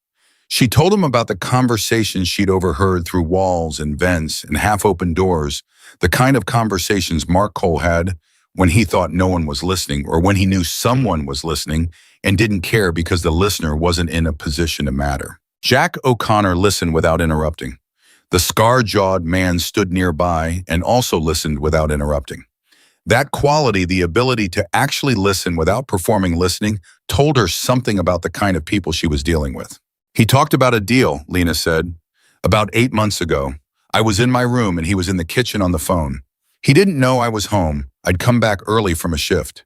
She told him about the conversations she'd overheard through walls and vents and half-open doors, the kind of conversations Mark Cole had when he thought no one was listening or when he knew someone was listening and didn't care because the listener wasn't in a position to matter. Jack O'Connor listened without interrupting. The scar-jawed man stood nearby and also listened without interrupting. That quality, the ability to actually listen without performing listening, told her something about the kind of people she was dealing with. "He talked about a deal," Lena said. "About 8 months ago. I was in my room and he was in the kitchen on the phone. He didn't know I was home. I'd come back early from a shift.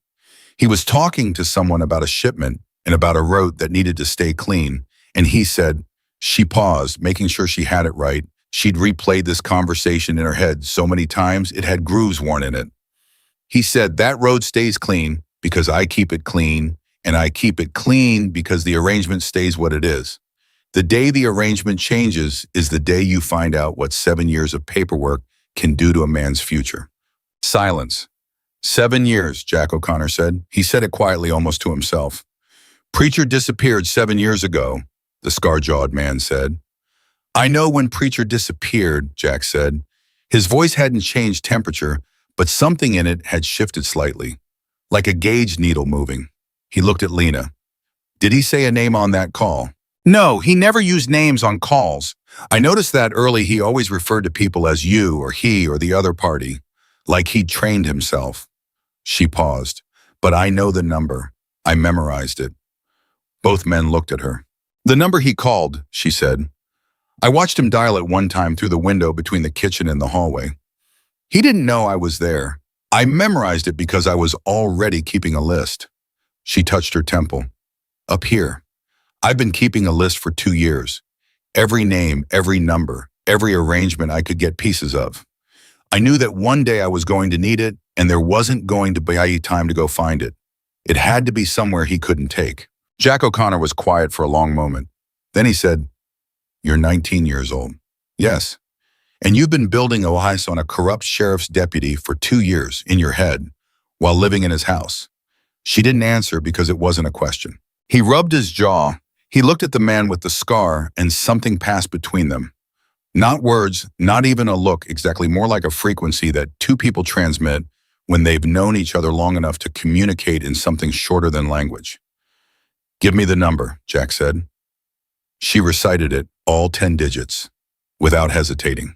He was talking to someone about a shipment and about a route that needed to stay clean, and he said," she paused, making sure she had it right. She'd replayed this conversation in her head so many times it had grooves worn in it. He said, "That road stays clean because I keep it clean, and I keep it clean because the arrangement stays what it is. The day the arrangement changes is the day you find out what 7 years of paperwork can do to a man's future." Silence. 7 years, Jack O'Connor said. He said it quietly, almost to himself. "Preacher disappeared 7 years ago," the scar-jawed man said. "I know when Preacher disappeared," Jack said. His voice hadn't changed temperature, but something in it had shifted slightly, like a gauge needle moving. He looked at Lena. "Did he say a name on that call?" "No, he never used names on calls. I noticed that early he always referred to people as you or he or the other party, like he'd trained himself." She paused. "But I know the number. I memorized it." Both men looked at her. "The number he called," she said. "I watched him dial it one time through the window between the kitchen and the hallway. He didn't know I was there. I memorized it because I was already keeping a list." She touched her temple. "Up here. I've been keeping a list for 2 years. Every name, every number, every arrangement I could get pieces of. I knew that one day I was going to need it, and there wasn't going to be time to go find it. It had to be somewhere he couldn't take." Jack O'Connor was quiet for a long moment. Then he said, "You're 19 years old." "Yes. And you've been building a life on a corrupt sheriff's deputy for 2 years in your head while living in his house." She didn't answer because it wasn't a question. He rubbed his jaw. He looked at the man with the scar, and something passed between them. Not words, not even a look, exactly, more like a frequency that two people transmit when they've known each other long enough to communicate in something shorter than language. "Give me the number," Jack said. She recited it, all 10 digits, without hesitating.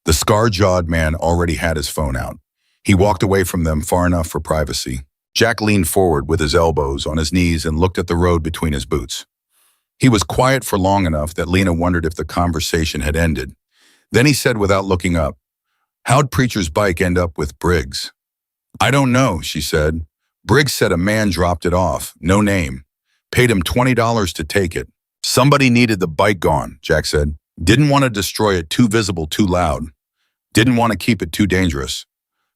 The scar-jawed man already had his phone out. He walked away from them far enough for privacy. Jack leaned forward with his elbows on his knees and looked at the road between his boots. He was quiet for long enough that Lena wondered if the conversation had ended. Then he said without looking up, "How'd Preacher's bike end up with Briggs?" "I don't know," she said. "Briggs said a man dropped it off, no name. Paid him $20 to take it. Somebody needed the bike gone," Jack said. "Didn't want to destroy it too visible, too loud. Didn't want to keep it too dangerous.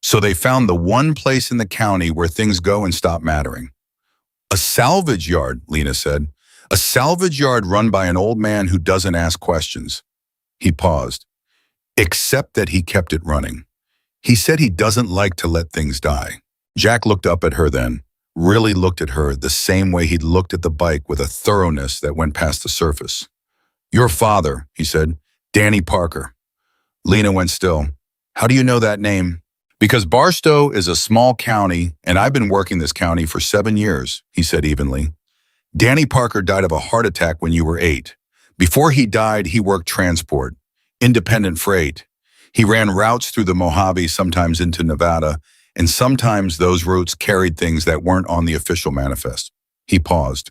So they found the one place in the county where things go and stop mattering." "A salvage yard," Lena said. "A salvage yard run by an old man who doesn't ask questions." He paused. "Except that he kept it running. He said he doesn't like to let things die." Jack looked up at her then, really looked at her the same way he'd looked at the bike, with a thoroughness that went past the surface. "Your father," he said. "Danny Parker." Lena went still. "How do you know that name?" "Because Barstow is a small county, and I've been working this county for 7 years, he said evenly. "Danny Parker died of a heart attack when you were 8. Before he died, he worked transport, independent freight. He ran routes through the Mojave, sometimes into Nevada, and sometimes those routes carried things that weren't on the official manifest." He paused.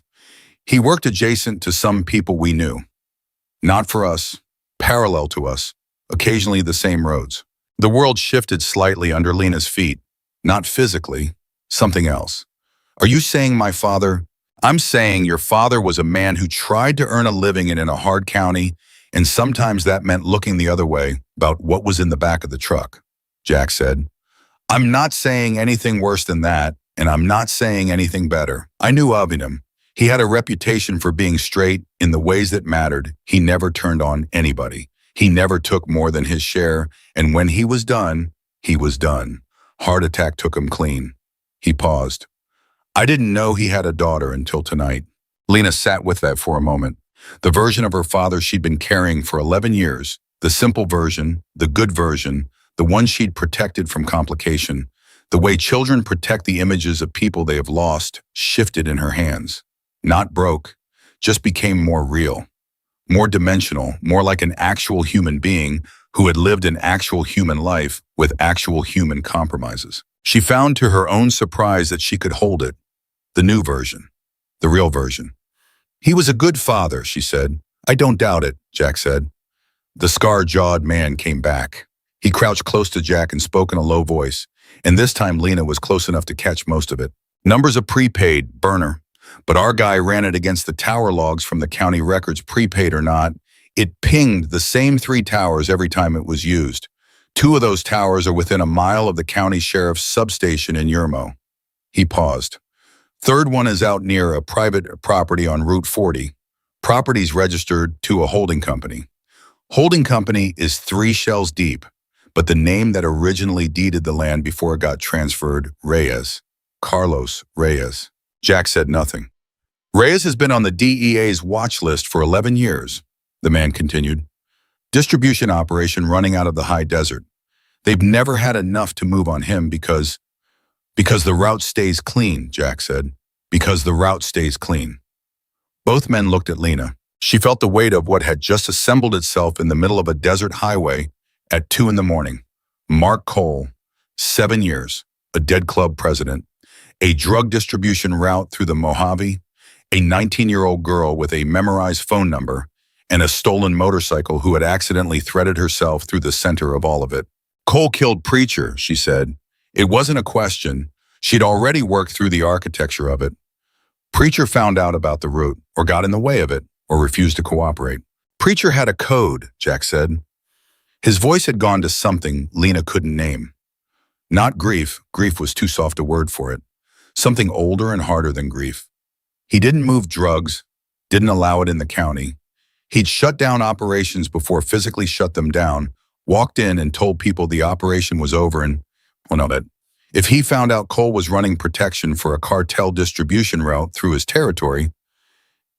"He worked adjacent to some people we knew. Not for us, parallel to us, occasionally the same roads. The world shifted slightly under Lena's feet. Not physically, something else. Are you saying my father? I'm saying your father was a man who tried to earn a living in a hard county, and sometimes that meant looking the other way about what was in the back of the truck, Jack said. I'm not saying anything worse than that, and I'm not saying anything better. I knew of him. He had a reputation for being straight in the ways that mattered. He never turned on anybody. He never took more than his share, and when he was done, he was done. Heart attack took him clean. He paused. I didn't know he had a daughter until tonight. Lena sat with that for a moment. The version of her father she'd been carrying for 11 years, the simple version, the good version, the one she'd protected from complication, the way children protect the images of people they have lost, shifted in her hands. Not broke, just became more real, more dimensional, more like an actual human being who had lived an actual human life with actual human compromises. She found to her own surprise that she could hold it. The new version, the real version. He was a good father, she said. I don't doubt it, Jack said. The scar-jawed man came back. He crouched close to Jack and spoke in a low voice, and this time Lena was close enough to catch most of it. Numbers of prepaid, burner. But our guy ran it against the tower logs from the county records, prepaid or not. It pinged the same 3 towers every time it was used. 2 of those towers are within a mile of the county sheriff's substation in Yermo. He paused. 3rd one is out near a private property on Route 40. Property's registered to a holding company. Holding company is 3 shells deep, but the name that originally deeded the land before it got transferred, Reyes. Carlos Reyes. Jack said nothing. Reyes has been on the DEA's watch list for 11 years, the man continued. Distribution operation running out of the high desert. They've never had enough to move on him because the route stays clean, Jack said. Because the route stays clean. Both men looked at Lena. She felt the weight of what had just assembled itself in the middle of a desert highway at 2 a.m. Mark Cole, 7 years, a dead club president, a drug distribution route through the Mojave, a 19-year-old girl with a memorized phone number, and a stolen motorcycle who had accidentally threaded herself through the center of all of it. Cole killed Preacher, she said. It wasn't a question. She'd already worked through the architecture of it. Preacher found out about the route, or got in the way of it, or refused to cooperate. Preacher had a code, Jack said. His voice had gone to something Lena couldn't name. Not grief. Grief was too soft a word for it. Something older and harder than grief. He didn't move drugs, didn't allow it in the county. He'd shut down operations before physically shut them down, walked in and told people the operation was over and, if he found out Cole was running protection for a cartel distribution route through his territory,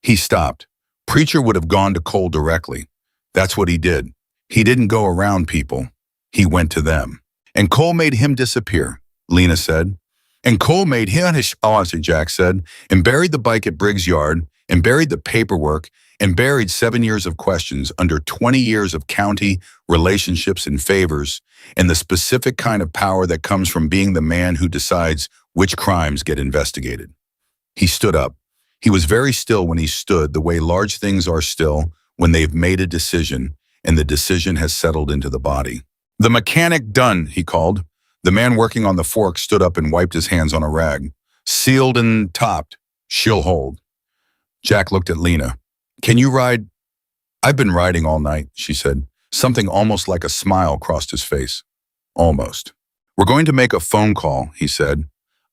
he stopped. Preacher would have gone to Cole directly. That's what he did. He didn't go around people. He went to them. And Cole made him disappear, Lena said. And Cole made him, Jack said, and buried the bike at Briggs' yard, and buried the paperwork, and buried 7 years of questions under 20 years of county relationships and favors, and the specific kind of power that comes from being the man who decides which crimes get investigated. He stood up. He was very still when he stood, the way large things are still when they've made a decision, and the decision has settled into the body. The mechanic done, he called. The man working on the fork stood up and wiped his hands on a rag. Sealed and topped. She'll hold. Jack looked at Lena. Can you ride? I've been riding all night, she said. Something almost like a smile crossed his face. Almost. We're going to make a phone call, he said.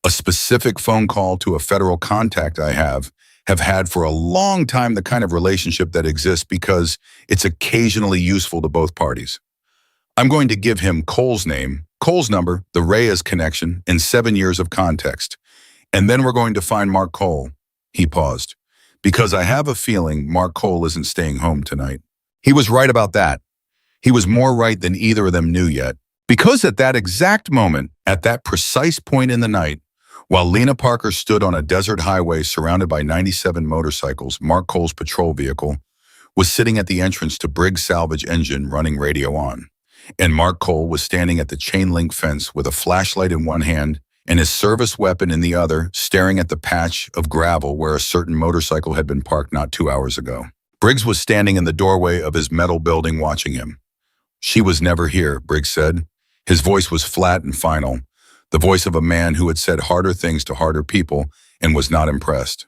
A specific phone call to a federal contact I have had for a long time, the kind of relationship that exists because it's occasionally useful to both parties. I'm going to give him Cole's name, Cole's number, the Reyes connection, and 7 years of context. And then we're going to find Mark Cole. He paused. Because I have a feeling Mark Cole isn't staying home tonight. He was right about that. He was more right than either of them knew yet. Because at that exact moment, at that precise point in the night, while Lena Parker stood on a desert highway surrounded by 97 motorcycles, Mark Cole's patrol vehicle was sitting at the entrance to Briggs' salvage engine running radio on. And Mark Cole was standing at the chain-link fence with a flashlight in one hand and his service weapon in the other, staring at the patch of gravel where a certain motorcycle had been parked not 2 hours ago. Briggs was standing in the doorway of his metal building watching him. She was never here, Briggs said. His voice was flat and final, the voice of a man who had said harder things to harder people and was not impressed.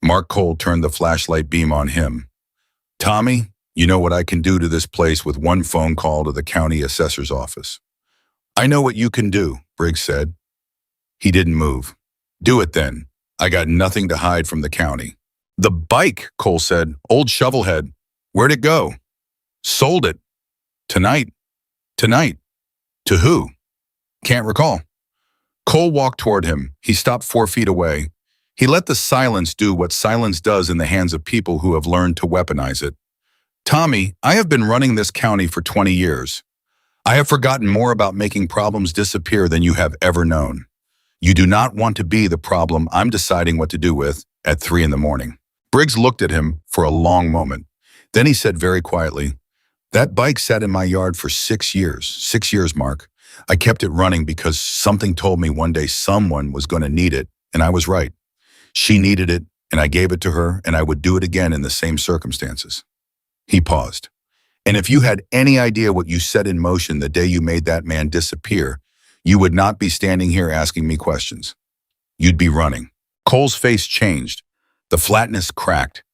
Mark Cole turned the flashlight beam on him. Tommy, you know what I can do to this place with one phone call to the county assessor's office. I know what you can do, Briggs said. He didn't move. Do it then. I got nothing to hide from the county. The bike, Cole said. Old shovelhead. Where'd it go? Sold it. Tonight. Tonight. To who? Can't recall. Cole walked toward him. He stopped 4 feet away. He let the silence do what silence does in the hands of people who have learned to weaponize it. Tommy, I have been running this county for 20 years. I have forgotten more about making problems disappear than you have ever known. You do not want to be the problem I'm deciding what to do with at 3 a.m. Briggs looked at him for a long moment. Then he said very quietly, that bike sat in my yard for 6 years. 6 years, Mark. I kept it running because something told me one day someone was going to need it, and I was right. She needed it, and I gave it to her, and I would do it again in the same circumstances. He paused. And if you had any idea what you set in motion the day you made that man disappear, you would not be standing here asking me questions. You'd be running. Cole's face changed. The flatness cracked.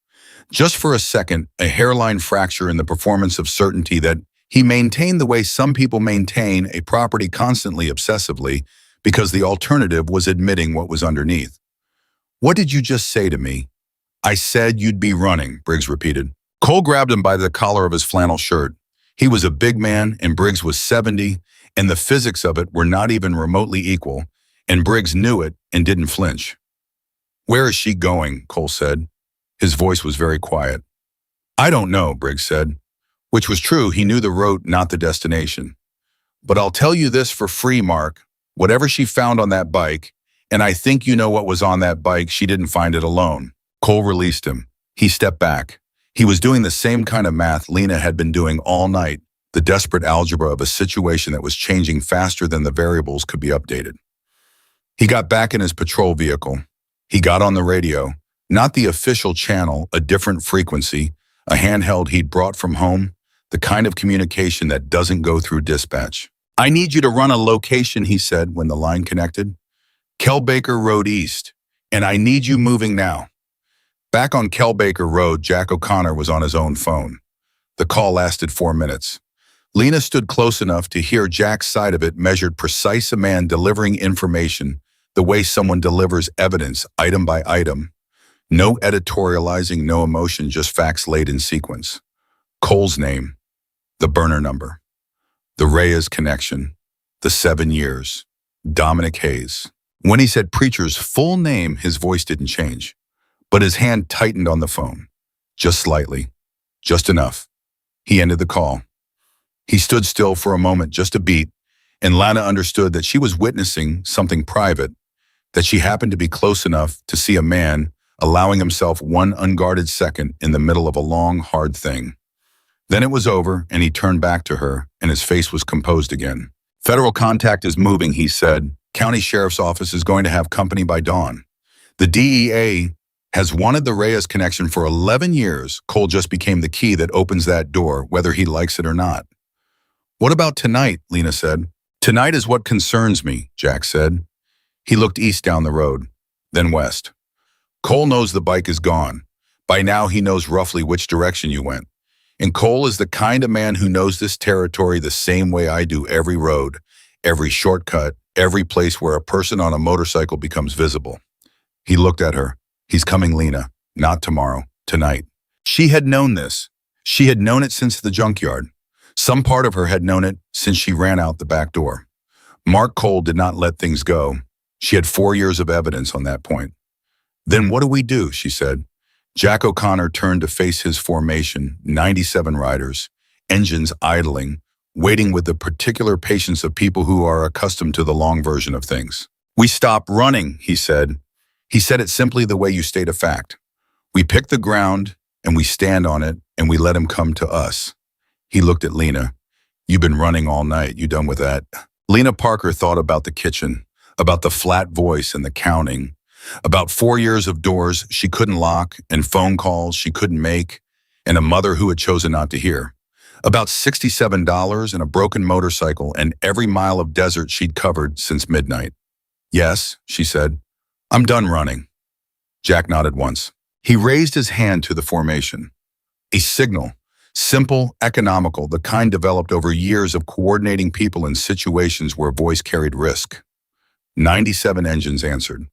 Just for a second, a hairline fracture in the performance of certainty that he maintained the way some people maintain a property constantly obsessively because the alternative was admitting what was underneath. What did you just say to me? I said you'd be running, Briggs repeated. Cole grabbed him by the collar of his flannel shirt. He was a big man and Briggs was 70, and the physics of it were not even remotely equal, and Briggs knew it and didn't flinch. Where is she going? Cole said. His voice was very quiet. I don't know, Briggs said, which was true. He knew the road, not the destination. But I'll tell you this for free, Mark. Whatever she found on that bike, and I think you know what was on that bike, she didn't find it alone. Cole released him. He stepped back. He was doing the same kind of math Lena had been doing all night, the desperate algebra of a situation that was changing faster than the variables could be updated. He got back in his patrol vehicle. He got on the radio, not the official channel, a different frequency, a handheld he'd brought from home, the kind of communication that doesn't go through dispatch. I need you to run a location, he said when the line connected. Kelbaker Road East, and I need you moving now. Back on Kelbaker Road, Jack O'Connor was on his own phone. The call lasted 4 minutes. Lena stood close enough to hear Jack's side of it measured precise, a man delivering information the way someone delivers evidence, item by item. No editorializing, no emotion, just facts laid in sequence. Cole's name, the burner number, the Reyes connection, the 7 years, Dominic Hayes. When he said Preacher's full name, his voice didn't change, but his hand tightened on the phone, just slightly, just enough. He ended the call. He stood still for a moment, just a beat, and Lana understood that she was witnessing something private, that she happened to be close enough to see a man allowing himself one unguarded second in the middle of a long, hard thing. Then it was over, and he turned back to her, and his face was composed again. Federal contact is moving, he said. County Sheriff's Office is going to have company by dawn. The DEA has wanted the Reyes connection for 11 years. Cole just became the key that opens that door, whether he likes it or not. What about tonight? Lena said. Tonight is what concerns me, Jack said. He looked east down the road, then west. Cole knows the bike is gone. By now he knows roughly which direction you went. And Cole is the kind of man who knows this territory the same way I do every road, every shortcut, every place where a person on a motorcycle becomes visible. He looked at her. He's coming, Lena. Not tomorrow, tonight. She had known this. She had known it since the junkyard. Some part of her had known it since she ran out the back door. Mark Cole did not let things go. She had 4 years of evidence on that point. Then what do we do? She said. Jack O'Connor turned to face his formation, 97 riders, engines idling, waiting with the particular patience of people who are accustomed to the long version of things. We stop running, he said. He said it simply the way you state a fact. We pick the ground, and we stand on it, and we let him come to us. He looked at Lena. You've been running all night. You done with that? Lena Parker thought about the kitchen, about the flat voice and the counting, about 4 years of doors she couldn't lock and phone calls she couldn't make, and a mother who had chosen not to hear. About $67 and a broken motorcycle and every mile of desert she'd covered since midnight. Yes, she said. I'm done running. Jack nodded once. He raised his hand to the formation. A signal. Simple, economical, the kind developed over years of coordinating people in situations where voice carried risk. 97 engines answered.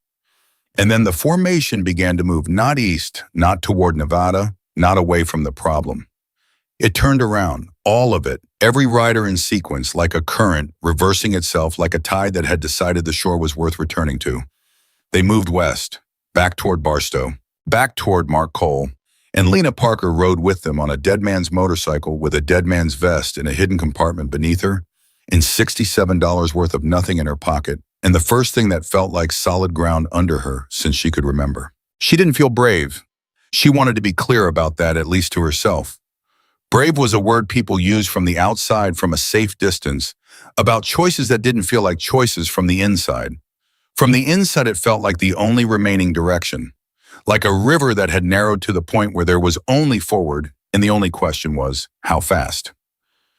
And then the formation began to move not east, not toward Nevada, not away from the problem. It turned around, all of it, every rider in sequence, like a current, reversing itself like a tide that had decided the shore was worth returning to. They moved west, back toward Barstow, back toward Mark Cole, and Lena Parker rode with them on a dead man's motorcycle with a dead man's vest in a hidden compartment beneath her, and $67 worth of nothing in her pocket, and the first thing that felt like solid ground under her since she could remember. She didn't feel brave. She wanted to be clear about that, at least to herself. Brave was a word people used from the outside from a safe distance, about choices that didn't feel like choices from the inside. From the inside, it felt like the only remaining direction, like a river that had narrowed to the point where there was only forward, and the only question was, how fast?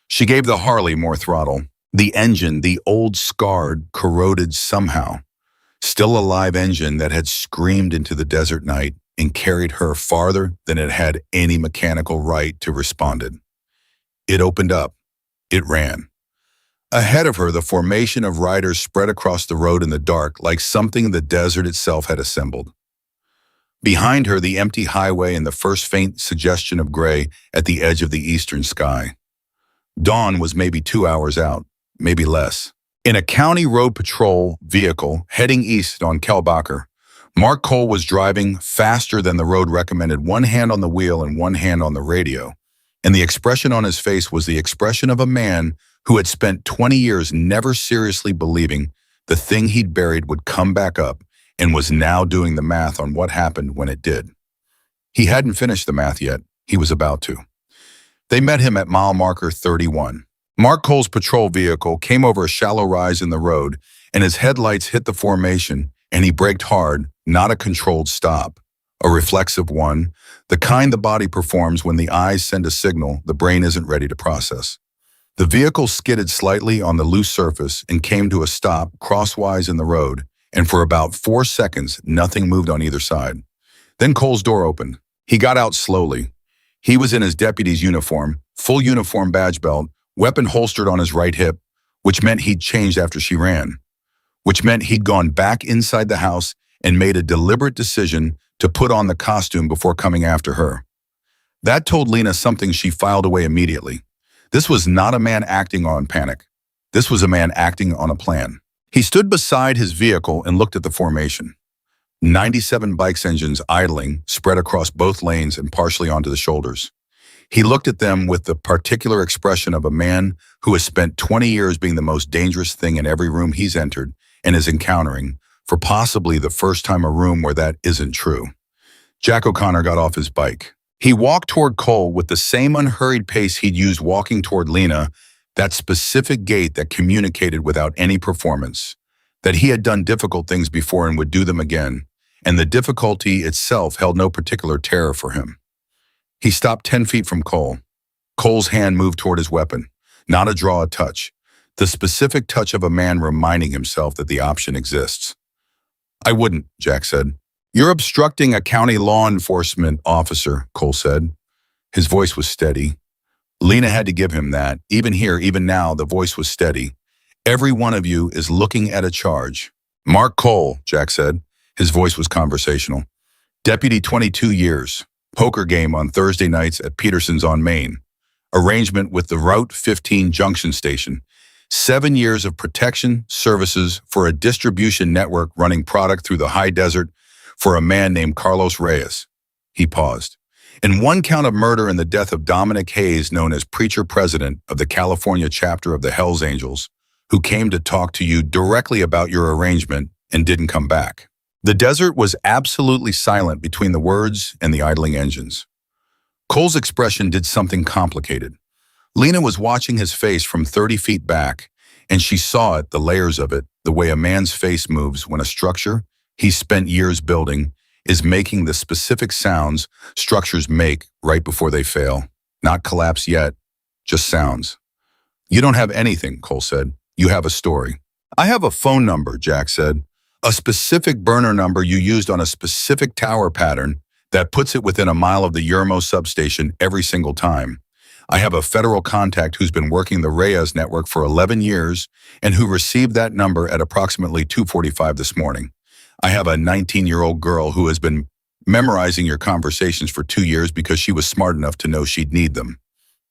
She gave the Harley more throttle. The engine, the old scarred, corroded somehow, still alive engine that had screamed into the desert night and carried her farther than it had any mechanical right to responded. It opened up. It ran. Ahead of her, the formation of riders spread across the road in the dark like something the desert itself had assembled. Behind her, the empty highway and the first faint suggestion of gray at the edge of the eastern sky. Dawn was maybe 2 hours out, maybe less. In a county road patrol vehicle heading east on Kelbacher, Mark Cole was driving faster than the road recommended, one hand on the wheel and one hand on the radio. And the expression on his face was the expression of a man who had spent 20 years never seriously believing the thing he'd buried would come back up and was now doing the math on what happened when it did. He hadn't finished the math yet. He was about to. They met him at mile marker 31. Mark Cole's patrol vehicle came over a shallow rise in the road, and his headlights hit the formation, and he braked hard, not a controlled stop. A reflexive one, the kind the body performs when the eyes send a signal the brain isn't ready to process. The vehicle skidded slightly on the loose surface and came to a stop crosswise in the road, and for about 4 seconds, nothing moved on either side. Then Cole's door opened. He got out slowly. He was in his deputy's uniform, full uniform badge belt, weapon holstered on his right hip, which meant he'd changed after she ran, which meant he'd gone back inside the house and made a deliberate decision to put on the costume before coming after her. That told Lena something she filed away immediately. This was not a man acting on panic. This was a man acting on a plan. He stood beside his vehicle and looked at the formation. 97 bikes engines idling, spread across both lanes and partially onto the shoulders. He looked at them with the particular expression of a man who has spent 20 years being the most dangerous thing in every room he's entered and is encountering, for possibly the first time a room where that isn't true. Jack O'Connor got off his bike. He walked toward Cole with the same unhurried pace he'd used walking toward Lena, that specific gait that communicated without any performance, that he had done difficult things before and would do them again, and the difficulty itself held no particular terror for him. He stopped 10 feet from Cole. Cole's hand moved toward his weapon, not a draw, a touch, the specific touch of a man reminding himself that the option exists. I wouldn't, Jack said. You're obstructing a county law enforcement officer, Cole said. His voice was steady. Lena had to give him that. Even here, even now, the voice was steady. Every one of you is looking at a charge. Mark Cole, Jack said. His voice was conversational. Deputy 22 years. Poker game on Thursday nights at Peterson's on Main. Arrangement with the Route 15 junction station. 7 years of protection services for a distribution network running product through the high desert for a man named Carlos Reyes. He paused. And 1 count of murder in the death of Dominic Hayes, known as preacher president of the California chapter of the Hells Angels, who came to talk to you directly about your arrangement and didn't come back. The desert was absolutely silent between the words and the idling engines. Cole's expression did something complicated. Lena was watching his face from 30 feet back, and she saw it, the layers of it, the way a man's face moves when a structure he's spent years building is making the specific sounds structures make right before they fail. Not collapse yet, Just sounds. You don't have anything, Cole said. You have a story. I have a phone number, Jack said. A specific burner number you used on a specific tower pattern that puts it within a mile of the Yermo substation every single time. I have a federal contact who's been working the Reyes network for 11 years and who received that number at approximately 2:45 this morning. I have a 19-year-old girl who has been memorizing your conversations for 2 years because she was smart enough to know she'd need them.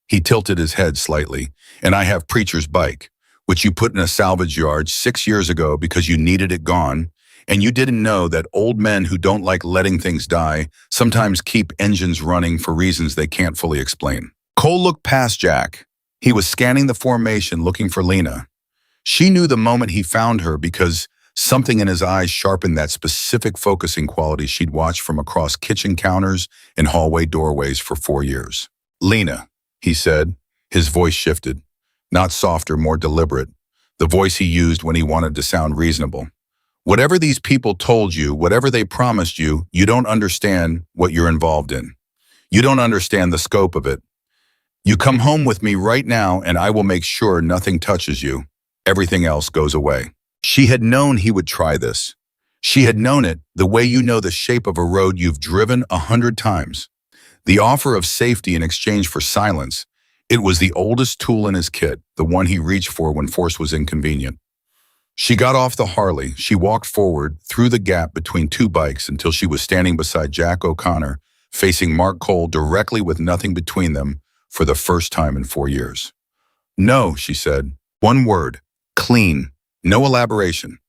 He tilted his head slightly. And I have Preacher's bike, which you put in a salvage yard 6 years ago because you needed it gone, and you didn't know that old men who don't like letting things die sometimes keep engines running for reasons they can't fully explain. Cole looked past Jack. He was scanning the formation looking for Lena. She knew the moment he found her because something in his eyes sharpened that specific focusing quality she'd watched from across kitchen counters and hallway doorways for 4 years. Lena, he said. His voice shifted. Not softer, more deliberate. The voice he used when he wanted to sound reasonable. Whatever these people told you, whatever they promised you, you don't understand what you're involved in. You don't understand the scope of it. You come home with me right now and I will make sure nothing touches you. Everything else goes away. She had known he would try this. She had known it the way you know the shape of a road you've driven 100 times. The offer of safety in exchange for silence. It was the oldest tool in his kit, the one he reached for when force was inconvenient. She got off the Harley. She walked forward through the gap between two bikes until she was standing beside Jack O'Connor, facing Mark Cole directly with nothing between them for the first time in 4 years. No, she said. One word. Clean. No elaboration.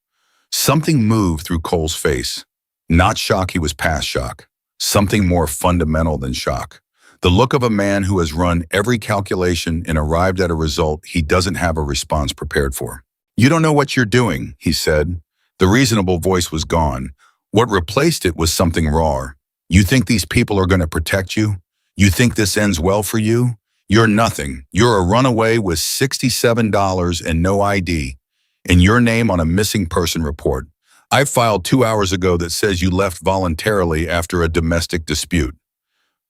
Something moved through Cole's face. Not shock, he was past shock. Something more fundamental than shock. The look of a man who has run every calculation and arrived at a result he doesn't have a response prepared for. You don't know what you're doing, he said. The reasonable voice was gone. What replaced it was something raw. You think these people are going to protect you? You think this ends well for you? You're nothing. You're a runaway with $67 and no ID, and your name on a missing person report. I filed 2 hours ago that says you left voluntarily after a domestic dispute.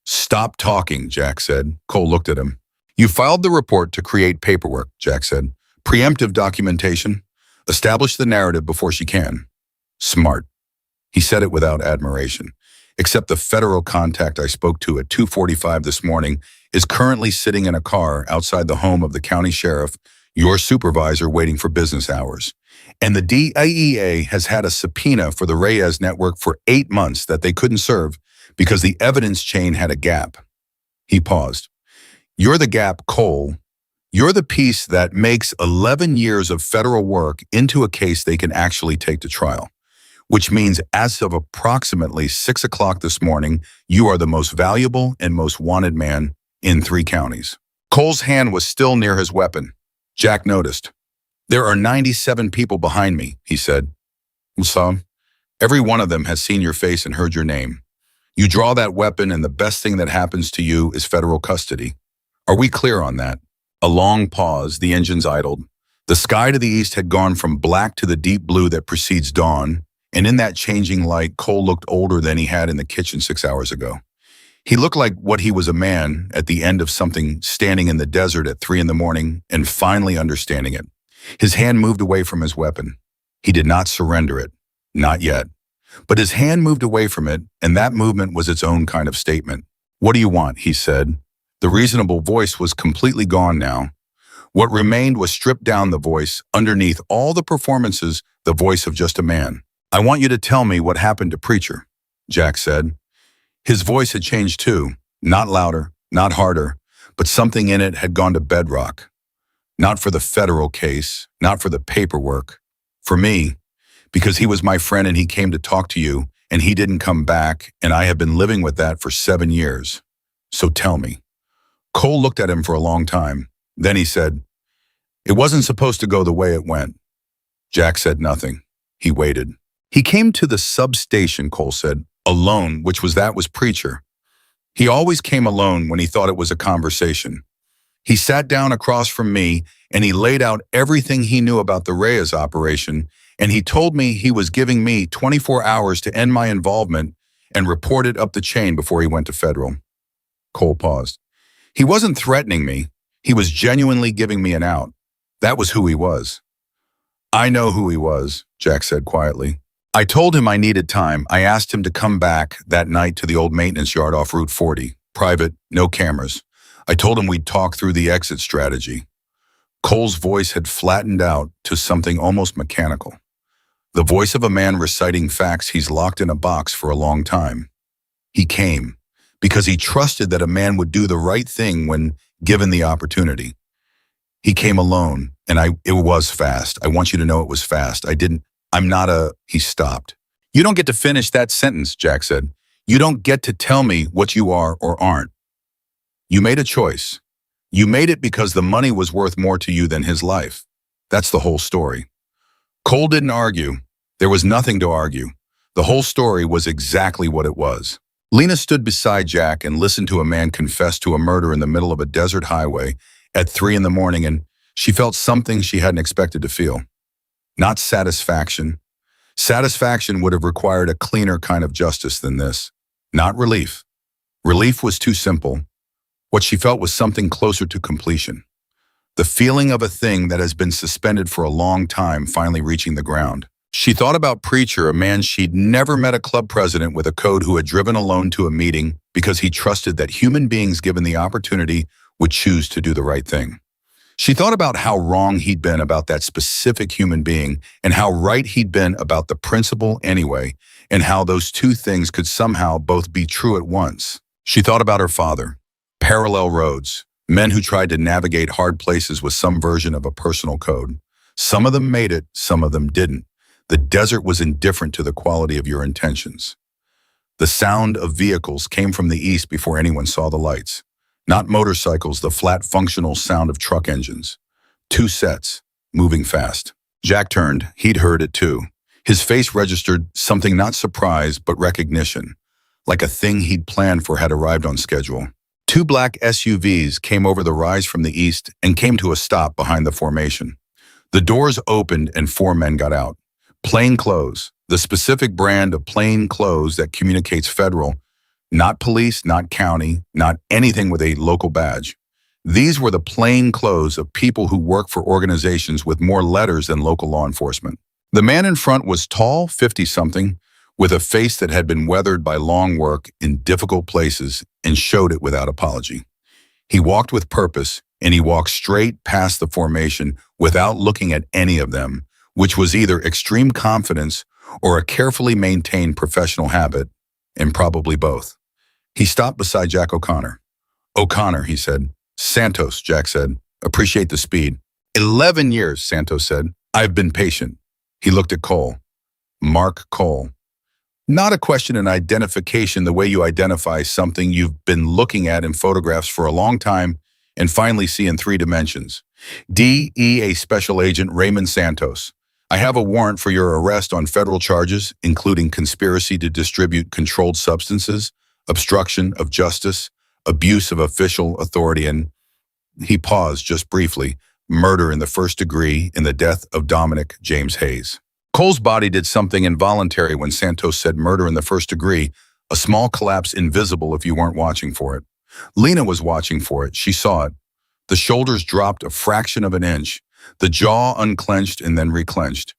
Stop talking, Jack said. Cole looked at him. You filed the report to create paperwork, Jack said. Preemptive documentation. Establish the narrative before she can. Smart. He said it without admiration. Except the federal contact I spoke to at 2:45 this morning is currently sitting in a car outside the home of the county sheriff, your supervisor, waiting for business hours. And the DIEA has had a subpoena for the Reyes network for 8 months that they couldn't serve because the evidence chain had a gap. He paused. You're the gap, Cole. You're the piece that makes 11 years of federal work into a case they can actually take to trial. Which means as of approximately 6 o'clock this morning, you are the most valuable and most wanted man in 3 counties. Cole's hand was still near his weapon. Jack noticed. There are 97 people behind me, he said. So, every one of them has seen your face and heard your name. You draw that weapon and the best thing that happens to you is federal custody. Are we clear on that? A long pause, the engines idled. The sky to the east had gone from black to the deep blue that precedes dawn, and in that changing light, Cole looked older than he had in the kitchen 6 hours ago. He looked like what he was, a man at the end of something, standing in the desert at 3 in the morning and finally understanding it. His hand moved away from his weapon. He did not surrender it. Not yet. But his hand moved away from it, and that movement was its own kind of statement. What do you want? He said. The reasonable voice was completely gone now. What remained was stripped down the voice, underneath all the performances, the voice of just a man. I want you to tell me what happened to Preacher, Jack said. His voice had changed too, not louder, not harder, but something in it had gone to bedrock. Not for the federal case, not for the paperwork. For me, because he was my friend and he came to talk to you and he didn't come back, and I have been living with that for 7 years. So tell me. Cole looked at him for a long time. Then he said, it wasn't supposed to go the way it went. Jack said nothing. He waited. He came to the substation, Cole said, alone, which was Preacher. He always came alone when he thought it was a conversation. He sat down across from me and he laid out everything he knew about the Reyes operation, and he told me he was giving me 24 hours to end my involvement and report it up the chain before he went to federal. Cole paused. He wasn't threatening me. He was genuinely giving me an out. That was who he was. I know who he was, Jack said quietly. I told him I needed time. I asked him to come back that night to the old maintenance yard off Route 40. Private, no cameras. I told him we'd talk through the exit strategy. Cole's voice had flattened out to something almost mechanical. The voice of a man reciting facts he's locked in a box for a long time. He came because he trusted that a man would do the right thing when given the opportunity. He came alone, and it was fast. I want you to know it was fast. He stopped. You don't get to finish that sentence, Jack said. You don't get to tell me what you are or aren't. You made a choice. You made it because the money was worth more to you than his life. That's the whole story. Cole didn't argue. There was nothing to argue. The whole story was exactly what it was. Lena stood beside Jack and listened to a man confess to a murder in the middle of a desert highway at 3 a.m, and she felt something she hadn't expected to feel. Not satisfaction. Satisfaction would have required a cleaner kind of justice than this. Not relief. Relief was too simple. What she felt was something closer to completion. The feeling of a thing that has been suspended for a long time finally reaching the ground. She thought about Preacher, a man she'd never met, a club president with a code who had driven alone to a meeting because he trusted that human beings given the opportunity would choose to do the right thing. She thought about how wrong he'd been about that specific human being and how right he'd been about the principle anyway, and how those two things could somehow both be true at once. She thought about her father. Parallel roads. Men who tried to navigate hard places with some version of a personal code. Some of them made it, some of them didn't. The desert was indifferent to the quality of your intentions. The sound of vehicles came from the east before anyone saw the lights. Not motorcycles, the flat, functional sound of truck engines. 2 sets, moving fast. Jack turned. He'd heard it too. His face registered something, not surprise, but recognition. Like a thing he'd planned for had arrived on schedule. 2 black SUVs came over the rise from the east and came to a stop behind the formation. The doors opened and 4 men got out. Plain clothes, the specific brand of plain clothes that communicates federal, not police, not county, not anything with a local badge. These were the plain clothes of people who work for organizations with more letters than local law enforcement. The man in front was tall, 50-something, with a face that had been weathered by long work in difficult places and showed it without apology. He walked with purpose, and he walked straight past the formation without looking at any of them, which was either extreme confidence or a carefully maintained professional habit, and probably both. He stopped beside Jack O'Connor. "O'Connor," he said. "Santos," Jack said. "Appreciate the speed." 11 years, Santos said. "I've been patient." He looked at Cole. Mark Cole. Not a question in identification the way you identify something you've been looking at in photographs for a long time and finally see in 3 dimensions. DEA Special Agent Raymond Santos. I have a warrant for your arrest on federal charges, including conspiracy to distribute controlled substances, obstruction of justice, abuse of official authority, and, he paused just briefly, murder in the 1st degree in the death of Dominic James Hayes. Cole's body did something involuntary when Santos said murder in the 1st degree, a small collapse invisible if you weren't watching for it. Lena was watching for it. She saw it. The shoulders dropped a fraction of an inch. The jaw unclenched and then reclenched.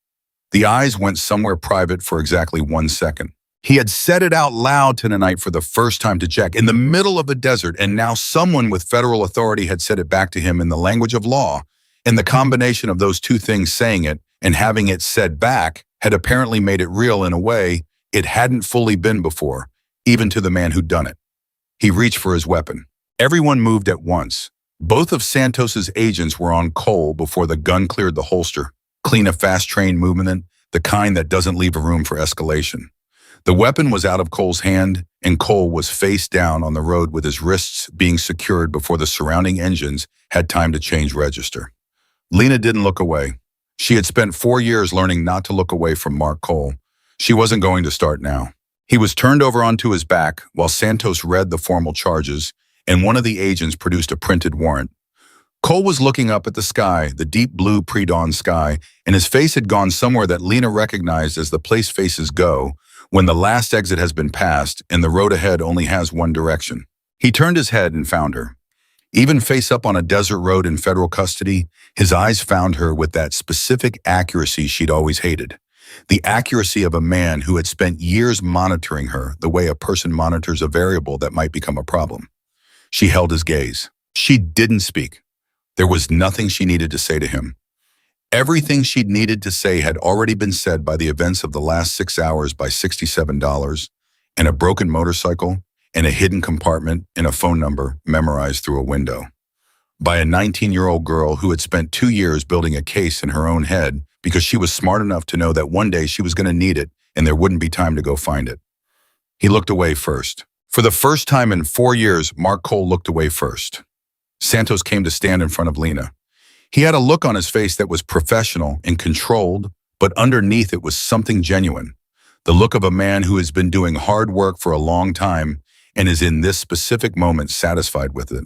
The eyes went somewhere private for exactly 1 second. He had said it out loud tonight for the first time to Jack in the middle of a desert, and now someone with federal authority had said it back to him in the language of law, and the combination of those 2 things, saying it and having it said back, had apparently made it real in a way it hadn't fully been before, even to the man who'd done it. He reached for his weapon. Everyone moved at once. Both of Santos's agents were on Cole before the gun cleared the holster. Clean, a fast-trained movement, the kind that doesn't leave a room for escalation. The weapon was out of Cole's hand, and Cole was face down on the road with his wrists being secured before the surrounding engines had time to change register. Lena didn't look away. She had spent 4 years learning not to look away from Mark Cole. She wasn't going to start now. He was turned over onto his back while Santos read the formal charges, and one of the agents produced a printed warrant. Cole was looking up at the sky, the deep blue pre-dawn sky, and his face had gone somewhere that Lena recognized as the place faces go when the last exit has been passed and the road ahead only has one direction. He turned his head and found her. Even face up on a desert road in federal custody, his eyes found her with that specific accuracy she'd always hated. The accuracy of a man who had spent years monitoring her the way a person monitors a variable that might become a problem. She held his gaze. She didn't speak. There was nothing she needed to say to him. Everything she'd needed to say had already been said by the events of the last 6 hours by $67 and a broken motorcycle and a hidden compartment and a phone number memorized through a window. By a 19-year-old girl who had spent 2 years building a case in her own head because she was smart enough to know that one day she was going to need it and there wouldn't be time to go find it. He looked away first. For the first time in 4 years, Mark Cole looked away first. Santos came to stand in front of Lena. He had a look on his face that was professional and controlled, but underneath it was something genuine. The look of a man who has been doing hard work for a long time and is in this specific moment satisfied with it.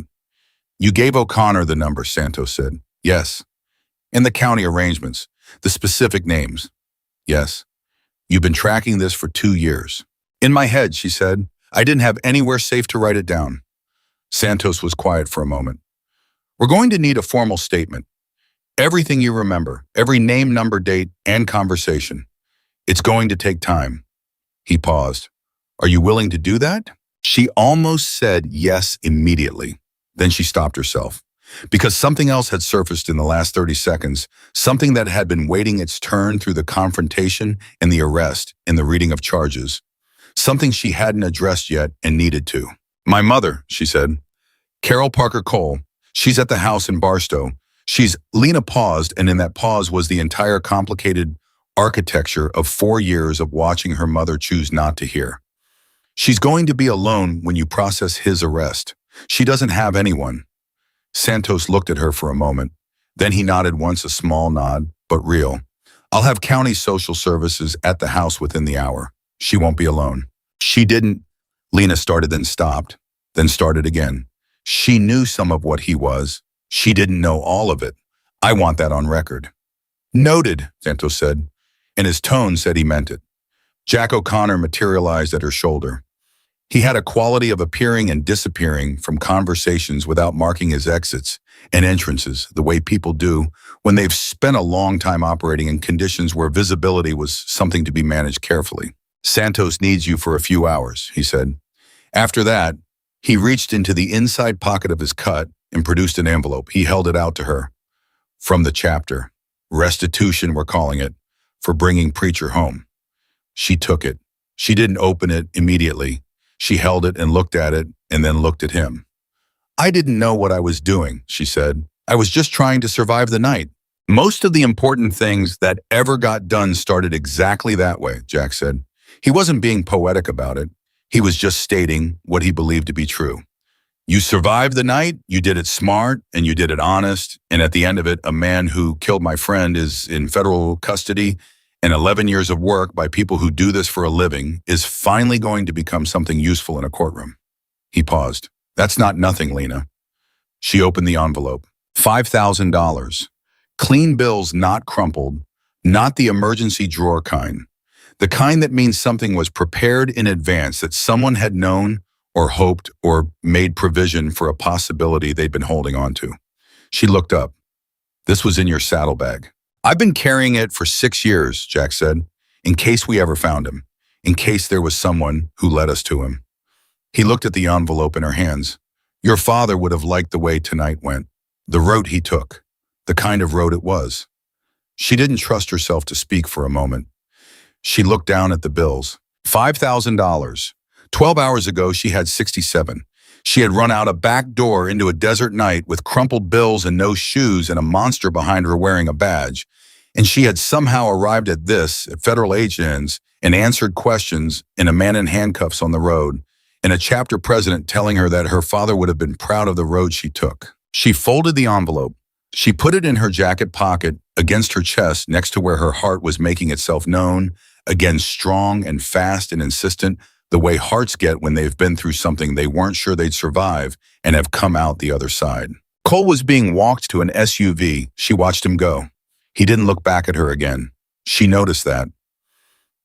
"You gave O'Connor the number," Santos said. "Yes." "And the county arrangements, the specific names." "Yes." "You've been tracking this for 2 years." "In my head," she said. "I didn't have anywhere safe to write it down." Santos was quiet for a moment. "We're going to need a formal statement. Everything you remember, every name, number, date, and conversation. It's going to take time." He paused. "Are you willing to do that?" She almost said yes immediately. Then she stopped herself. Because something else had surfaced in the last 30 seconds, something that had been waiting its turn through the confrontation and the arrest and the reading of charges. Something she hadn't addressed yet and needed to. "My mother," she said. "Carol Parker Cole. She's at the house in Barstow. Lena paused, and in that pause was the entire complicated architecture of 4 years of watching her mother choose not to hear. "She's going to be alone when you process his arrest. She doesn't have anyone." Santos looked at her for a moment. Then he nodded once, a small nod, but real. "I'll have county social services at the house within the hour. She won't be alone." She didn't. Lena started, then stopped, then started again. She knew some of what he was. She didn't know all of it. "I want that on record." "Noted," Santos said, and his tone said he meant it. Jack O'Connor materialized at her shoulder. He had a quality of appearing and disappearing from conversations without marking his exits and entrances the way people do when they've spent a long time operating in conditions where visibility was something to be managed carefully. "Santos needs you for a few hours," he said. After that, he reached into the inside pocket of his cut and produced an envelope. He held it out to her. "From the chapter. Restitution, we're calling it, for bringing Preacher home." She took it. She didn't open it immediately. She held it and looked at it and then looked at him. "I didn't know what I was doing," she said. "I was just trying to survive the night." "Most of the important things that ever got done started exactly that way," Jack said. He wasn't being poetic about it. He was just stating what he believed to be true. "You survived the night, you did it smart, and you did it honest, and at the end of it, a man who killed my friend is in federal custody, and 11 years of work by people who do this for a living is finally going to become something useful in a courtroom." He paused. "That's not nothing, Lena." She opened the envelope. $5,000. Clean bills, not crumpled, not the emergency drawer kind. The kind that means something was prepared in advance, that someone had known or hoped or made provision for a possibility they'd been holding on to. She looked up. "This was in your saddlebag." "I've been carrying it for 6 years, Jack said, "in case we ever found him, in case there was someone who led us to him." He looked at the envelope in her hands. "Your father would have liked the way tonight went, the route he took, the kind of road it was." She didn't trust herself to speak for a moment. She looked down at the bills. $5,000. 12 hours ago, she had 67. She had run out a back door into a desert night with crumpled bills and no shoes and a monster behind her wearing a badge. And she had somehow arrived at federal agents, and answered questions, and a man in handcuffs on the road, and a chapter president telling her that her father would have been proud of the road she took. She folded the envelope. She put it in her jacket pocket against her chest next to where her heart was making itself known, again strong and fast and insistent, the way hearts get when they've been through something they weren't sure they'd survive and have come out the other side. Cole was being walked to an SUV. She watched him go. He didn't look back at her again. She noticed that.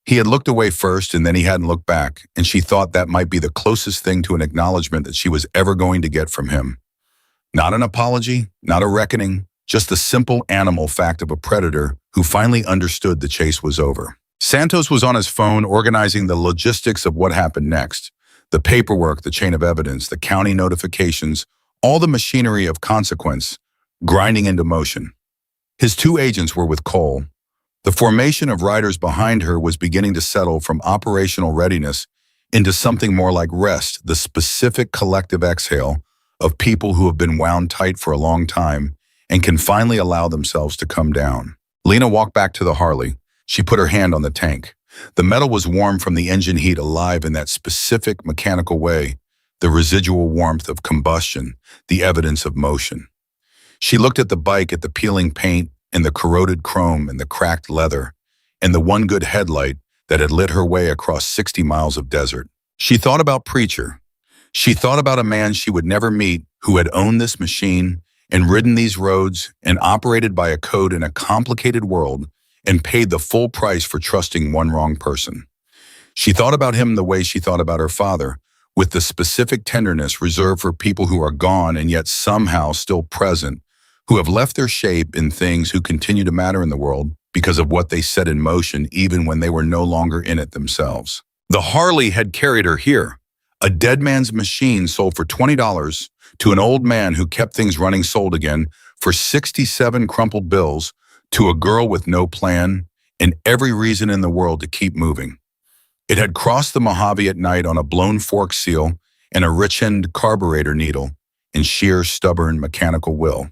He had looked away first and then he hadn't looked back, and she thought that might be the closest thing to an acknowledgement that she was ever going to get from him. Not an apology, not a reckoning, just the simple animal fact of a predator who finally understood the chase was over. Santos was on his phone organizing the logistics of what happened next. The paperwork, the chain of evidence, the county notifications, all the machinery of consequence grinding into motion. His two agents were with Cole. The formation of riders behind her was beginning to settle from operational readiness into something more like rest, the specific collective exhale of people who have been wound tight for a long time and can finally allow themselves to come down. Lena walked back to the Harley. She put her hand on the tank. The metal was warm from the engine heat, alive in that specific mechanical way, the residual warmth of combustion, the evidence of motion. She looked at the bike, at the peeling paint and the corroded chrome and the cracked leather and the one good headlight that had lit her way across 60 miles of desert. She thought about Preacher. She thought about a man she would never meet who had owned this machine and ridden these roads and operated by a code in a complicated world and paid the full price for trusting one wrong person. She thought about him the way she thought about her father, with the specific tenderness reserved for people who are gone and yet somehow still present, who have left their shape in things, who continue to matter in the world because of what they set in motion even when they were no longer in it themselves. The Harley had carried her here. A dead man's machine sold for $20 to an old man who kept things running, sold again for 67 crumpled bills to a girl with no plan and every reason in the world to keep moving. It had crossed the Mojave at night on a blown fork seal and a rich-end carburetor needle in sheer, stubborn, mechanical will.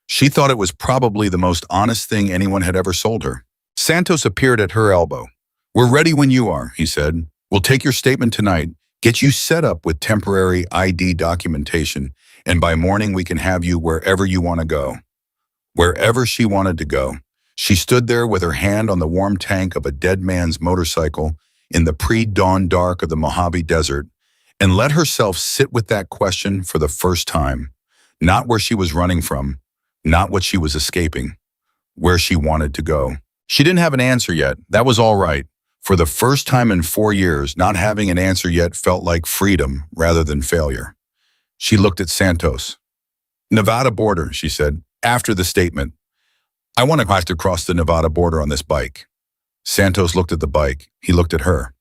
She thought it was probably the most honest thing anyone had ever sold her. Santos appeared at her elbow. "We're ready when you are," he said. "We'll take your statement tonight, get you set up with temporary ID documentation, and by morning we can have you wherever you want to go." Wherever she wanted to go. She stood there with her hand on the warm tank of a dead man's motorcycle in the pre-dawn dark of the Mojave Desert and let herself sit with that question for the first time. Not where she was running from, not what she was escaping, where she wanted to go. She didn't have an answer yet. That was all right. For the first time in 4 years, not having an answer yet felt like freedom rather than failure. She looked at Santos. "Nevada border," she said, after the statement. "I want to have to cross the Nevada border on this bike." Santos looked at the bike. He looked at her.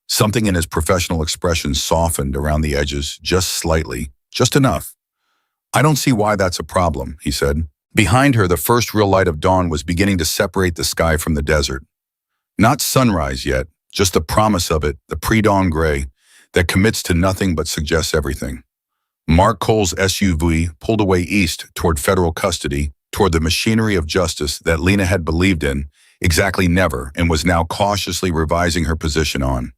Something in his professional expression softened around the edges, just slightly, just enough. "I don't see why that's a problem," he said. Behind her, the first real light of dawn was beginning to separate the sky from the desert. Not sunrise yet, just the promise of it, the pre-dawn gray that commits to nothing but suggests everything. Mark Cole's SUV pulled away east toward federal custody, toward the machinery of justice that Lena had believed in, exactly never, and was now cautiously revising her position on.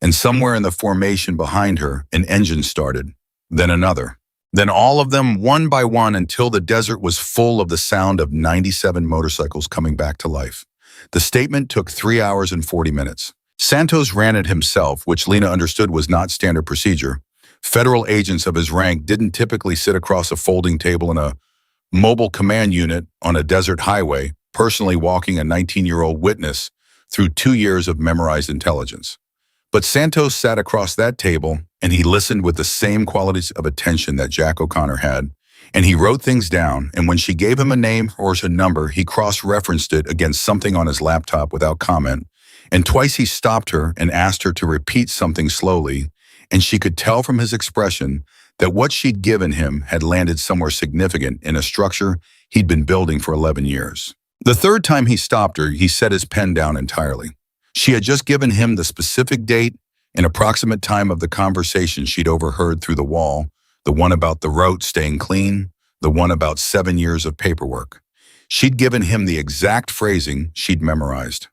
And somewhere in the formation behind her, an engine started, then another. Then all of them, one by one, until the desert was full of the sound of 97 motorcycles coming back to life. The statement took 3 hours and 40 minutes. Santos ran it himself, which Lena understood was not standard procedure. Federal agents of his rank didn't typically sit across a folding table in a mobile command unit on a desert highway, personally walking a 19-year-old witness through 2 years of memorized intelligence. But Santos sat across that table, and he listened with the same qualities of attention that Jack O'Connor had, and he wrote things down, and when she gave him a name or a number, he cross-referenced it against something on his laptop without comment, and twice he stopped her and asked her to repeat something slowly, and she could tell from his expression that what she'd given him had landed somewhere significant in a structure he'd been building for 11 years. The third time he stopped her, he set his pen down entirely. She had just given him the specific date and approximate time of the conversation she'd overheard through the wall, the one about the route staying clean, the one about 7 years of paperwork. She'd given him the exact phrasing she'd memorized.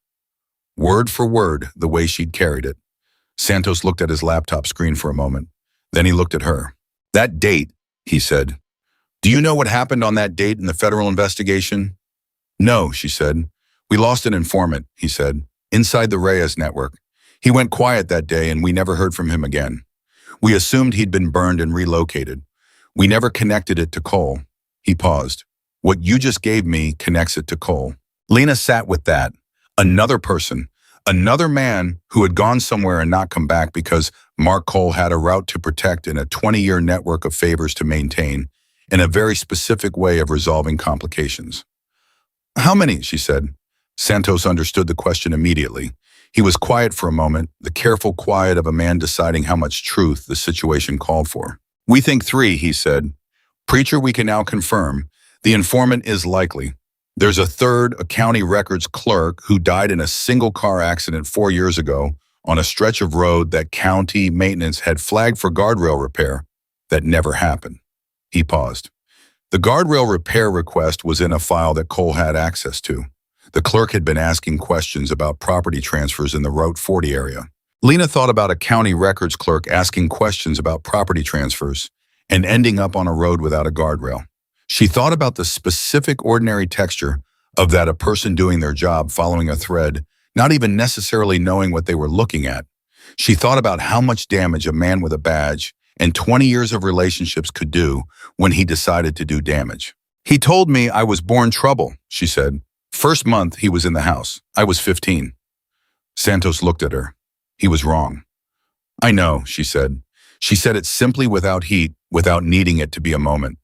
Word for word, the way she'd carried it. Santos looked at his laptop screen for a moment. Then he looked at her. "That date," he said. "Do you know what happened on that date in the federal investigation?" "No," she said. "We lost an informant," he said, "inside the Reyes network. He went quiet that day and we never heard from him again. We assumed he'd been burned and relocated. We never connected it to Cole." He paused. "What you just gave me connects it to Cole." Lena sat with that. Another person. Another man who had gone somewhere and not come back because Mark Cole had a route to protect and a 20-year network of favors to maintain, and a very specific way of resolving complications. How many? She said. Santos understood the question immediately. He was quiet for a moment, the careful quiet of a man deciding how much truth the situation called for. We think 3, he said. Preacher, we can now confirm. The informant is likely. There's a third, a county records clerk who died in a single car accident 4 years ago on a stretch of road that county maintenance had flagged for guardrail repair that never happened. He paused. The guardrail repair request was in a file that Cole had access to. The clerk had been asking questions about property transfers in the Route 40 area. Lena thought about a county records clerk asking questions about property transfers and ending up on a road without a guardrail. She thought about the specific ordinary texture of that, a person doing their job following a thread, not even necessarily knowing what they were looking at. She thought about how much damage a man with a badge and 20 years of relationships could do when he decided to do damage. He told me I was born trouble, she said. First month he was in the house. I was 15. Santos looked at her. He was wrong. I know, she said. She said it simply without heat, without needing it to be a moment.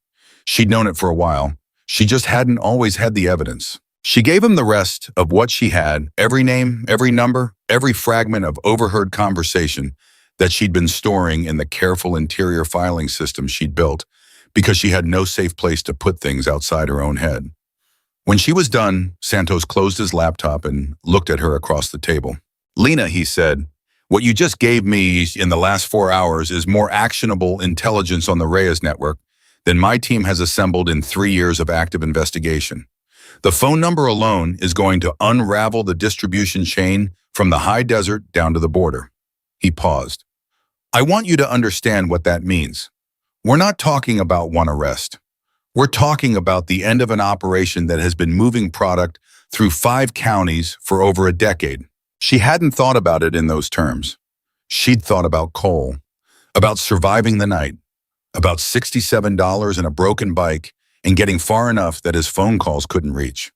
She'd known it for a while. She just hadn't always had the evidence. She gave him the rest of what she had, every name, every number, every fragment of overheard conversation that she'd been storing in the careful interior filing system she'd built because she had no safe place to put things outside her own head. When she was done, Santos closed his laptop and looked at her across the table. Lena, he said, what you just gave me in the last 4 hours is more actionable intelligence on the Reyes network than my team has assembled in 3 years of active investigation. The phone number alone is going to unravel the distribution chain from the high desert down to the border. He paused. I want you to understand what that means. We're not talking about one arrest. We're talking about the end of an operation that has been moving product through 5 counties for over a decade. She hadn't thought about it in those terms. She'd thought about Cole, about surviving the night, about $67 and a broken bike, and getting far enough that his phone calls couldn't reach.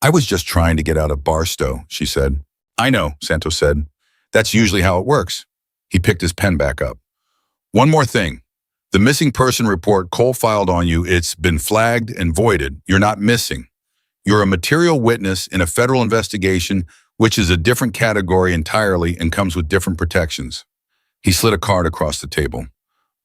I was just trying to get out of Barstow, she said. I know, Santos said. That's usually how it works. He picked his pen back up. One more thing. The missing person report Cole filed on you, it's been flagged and voided. You're not missing. You're a material witness in a federal investigation, which is a different category entirely and comes with different protections. He slid a card across the table.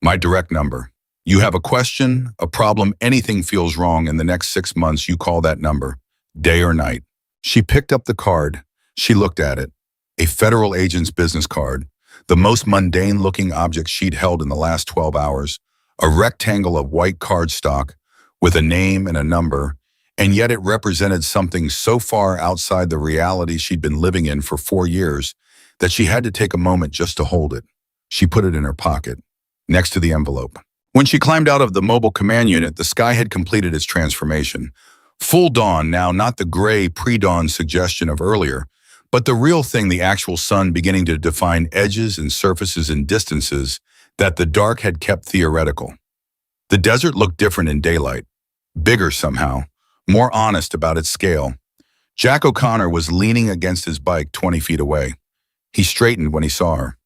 My direct number. You have a question, a problem, anything feels wrong in the next 6 months, you call that number, day or night. She picked up the card. She looked at it. A federal agent's business card. The most mundane-looking object she'd held in the last 12 hours, a rectangle of white cardstock with a name and a number, and yet it represented something so far outside the reality she'd been living in for 4 years that she had to take a moment just to hold it. She put it in her pocket, next to the envelope. When she climbed out of the mobile command unit, the sky had completed its transformation. Full dawn now, not the gray pre-dawn suggestion of earlier, but the real thing, the actual sun beginning to define edges and surfaces and distances that the dark had kept theoretical. The desert looked different in daylight, bigger somehow, more honest about its scale. Jack O'Connor was leaning against his bike 20 feet away. He straightened when he saw her.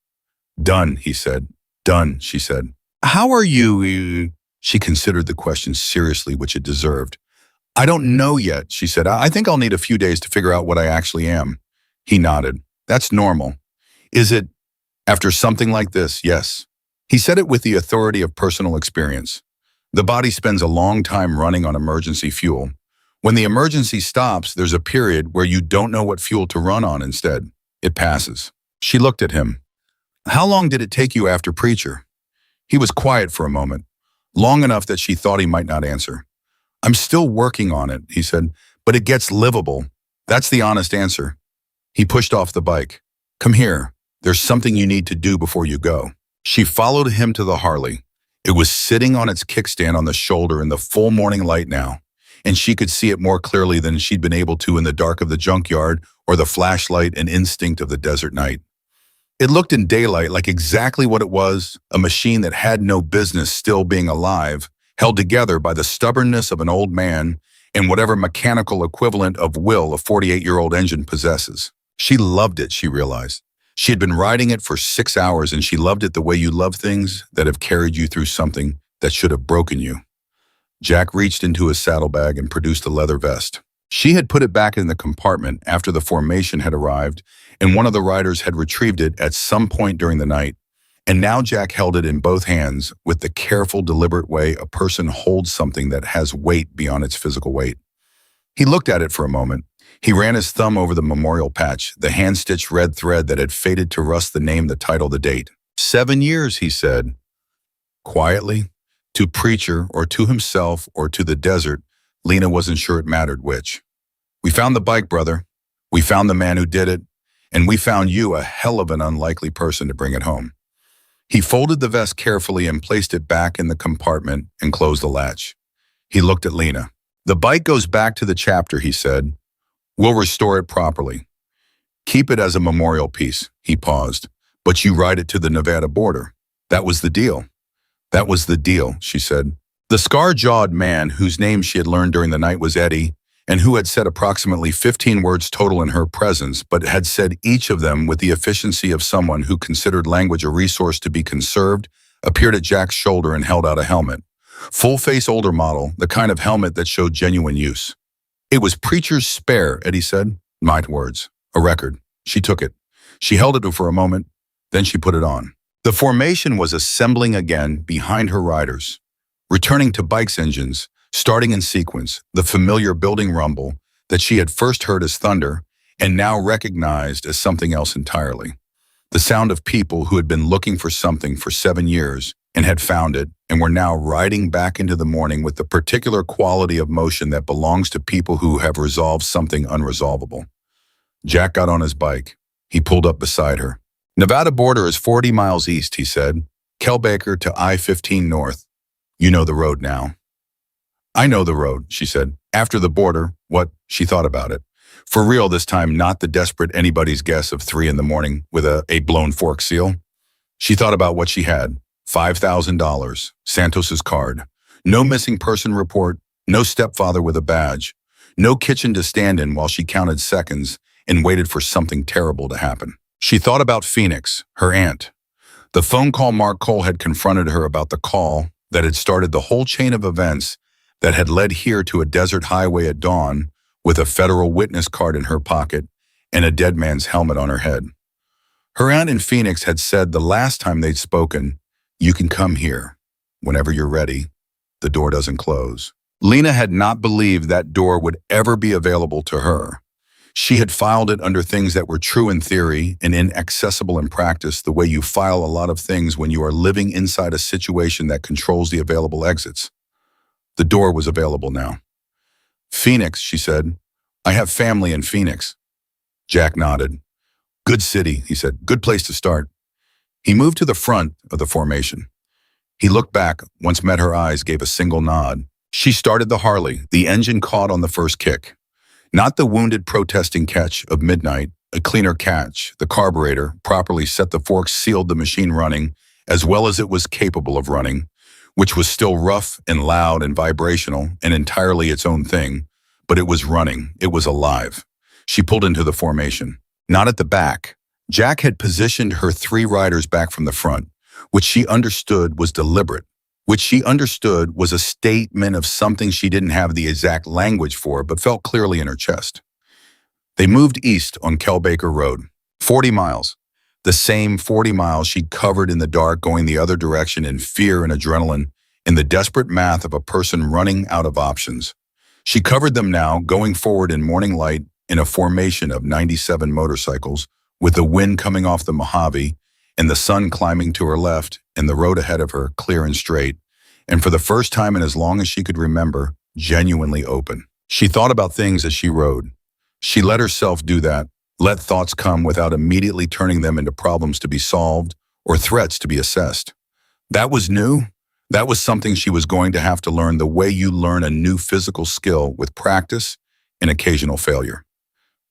Done, he said. Done, she said. How are you? She considered the question seriously, which it deserved. I don't know yet, she said. I think I'll need a few days to figure out what I actually am. He nodded. That's normal. Is it? After something like this, yes. He said it with the authority of personal experience. The body spends a long time running on emergency fuel. When the emergency stops, there's a period where you don't know what fuel to run on instead. It passes. She looked at him. How long did it take you after Preacher? He was quiet for a moment, long enough that she thought he might not answer. I'm still working on it, he said, but it gets livable. That's the honest answer. He pushed off the bike. Come here. There's something you need to do before you go. She followed him to the Harley. It was sitting on its kickstand on the shoulder in the full morning light now, and she could see it more clearly than she'd been able to in the dark of the junkyard or the flashlight and instinct of the desert night. It looked in daylight like exactly what it was, a machine that had no business still being alive, held together by the stubbornness of an old man and whatever mechanical equivalent of will a 48-year-old engine possesses. She loved it, she realized. She had been riding it for 6 hours, and she loved it the way you love things that have carried you through something that should have broken you. Jack reached into his saddlebag and produced a leather vest. She had put it back in the compartment after the formation had arrived, and one of the riders had retrieved it at some point during the night. And now Jack held it in both hands with the careful, deliberate way a person holds something that has weight beyond its physical weight. He looked at it for a moment. He ran his thumb over the memorial patch, the hand-stitched red thread that had faded to rust the name, the title, the date. 7 years, he said. Quietly, to preacher or to himself or to the desert, Lena wasn't sure it mattered which. We found the bike, brother. We found the man who did it. And we found you a hell of an unlikely person to bring it home. He folded the vest carefully and placed it back in the compartment and closed the latch. He looked at Lena. The bike goes back to the chapter, he said. We'll restore it properly. Keep it as a memorial piece, he paused. But you ride it to the Nevada border. That was the deal. That was the deal, she said. The scar-jawed man whose name she had learned during the night was Eddie, and who had said approximately 15 words total in her presence, but had said each of them with the efficiency of someone who considered language a resource to be conserved, appeared at Jack's shoulder and held out a helmet. Full-face older model, the kind of helmet that showed genuine use. It was Preacher's spare, Eddie said. My words. A record. She took it. She held it for a moment, then she put it on. The formation was assembling again behind her riders, returning to bike's engines, starting in sequence, the familiar building rumble that she had first heard as thunder and now recognized as something else entirely. The sound of people who had been looking for something for 7 years and had found it and were now riding back into the morning with the particular quality of motion that belongs to people who have resolved something unresolvable. Jack got on his bike. He pulled up beside her. Nevada border is 40 miles east, he said. Kelbaker to I-15 north. You know the road now. I know the road, she said. After the border, what? She thought about it. For real this time, not the desperate anybody's guess of 3 a.m. with a blown fork seal. She thought about what she had. $5,000, Santos's card. No missing person report, no stepfather with a badge. No kitchen to stand in while she counted seconds and waited for something terrible to happen. She thought about Phoenix, her aunt. The phone call Mark Cole had confronted her about the call that had started the whole chain of events that had led here to a desert highway at dawn with a federal witness card in her pocket and a dead man's helmet on her head. Her aunt in Phoenix had said the last time they'd spoken, you can come here whenever you're ready. The door doesn't close. Lena had not believed that door would ever be available to her. She had filed it under things that were true in theory and inaccessible in practice, the way you file a lot of things when you are living inside a situation that controls the available exits. The door was available now. Phoenix, she said. I have family in Phoenix. Jack nodded. Good city, he said. Good place to start. He moved to the front of the formation. He looked back, once met her eyes, gave a single nod. She started the Harley, the engine caught on the first kick. Not the wounded protesting catch of midnight, a cleaner catch. The carburetor properly set, the forks sealed the machine running as well as it was capable of running, which was still rough and loud and vibrational and entirely its own thing, but it was running, it was alive. She pulled into the formation. Not at the back. Jack had positioned her 3 riders back from the front, which she understood was deliberate, which she understood was a statement of something she didn't have the exact language for, but felt clearly in her chest. They moved east on Kelbaker Road, 40 miles, the same 40 miles she'd covered in the dark going the other direction in fear and adrenaline, in the desperate math of a person running out of options. She covered them now, going forward in morning light in a formation of 97 motorcycles, with the wind coming off the Mojave and the sun climbing to her left and the road ahead of her clear and straight, and for the first time in as long as she could remember, genuinely open. She thought about things as she rode. She let herself do that, let thoughts come without immediately turning them into problems to be solved or threats to be assessed. That was new. That was something she was going to have to learn, the way you learn a new physical skill with practice and occasional failure.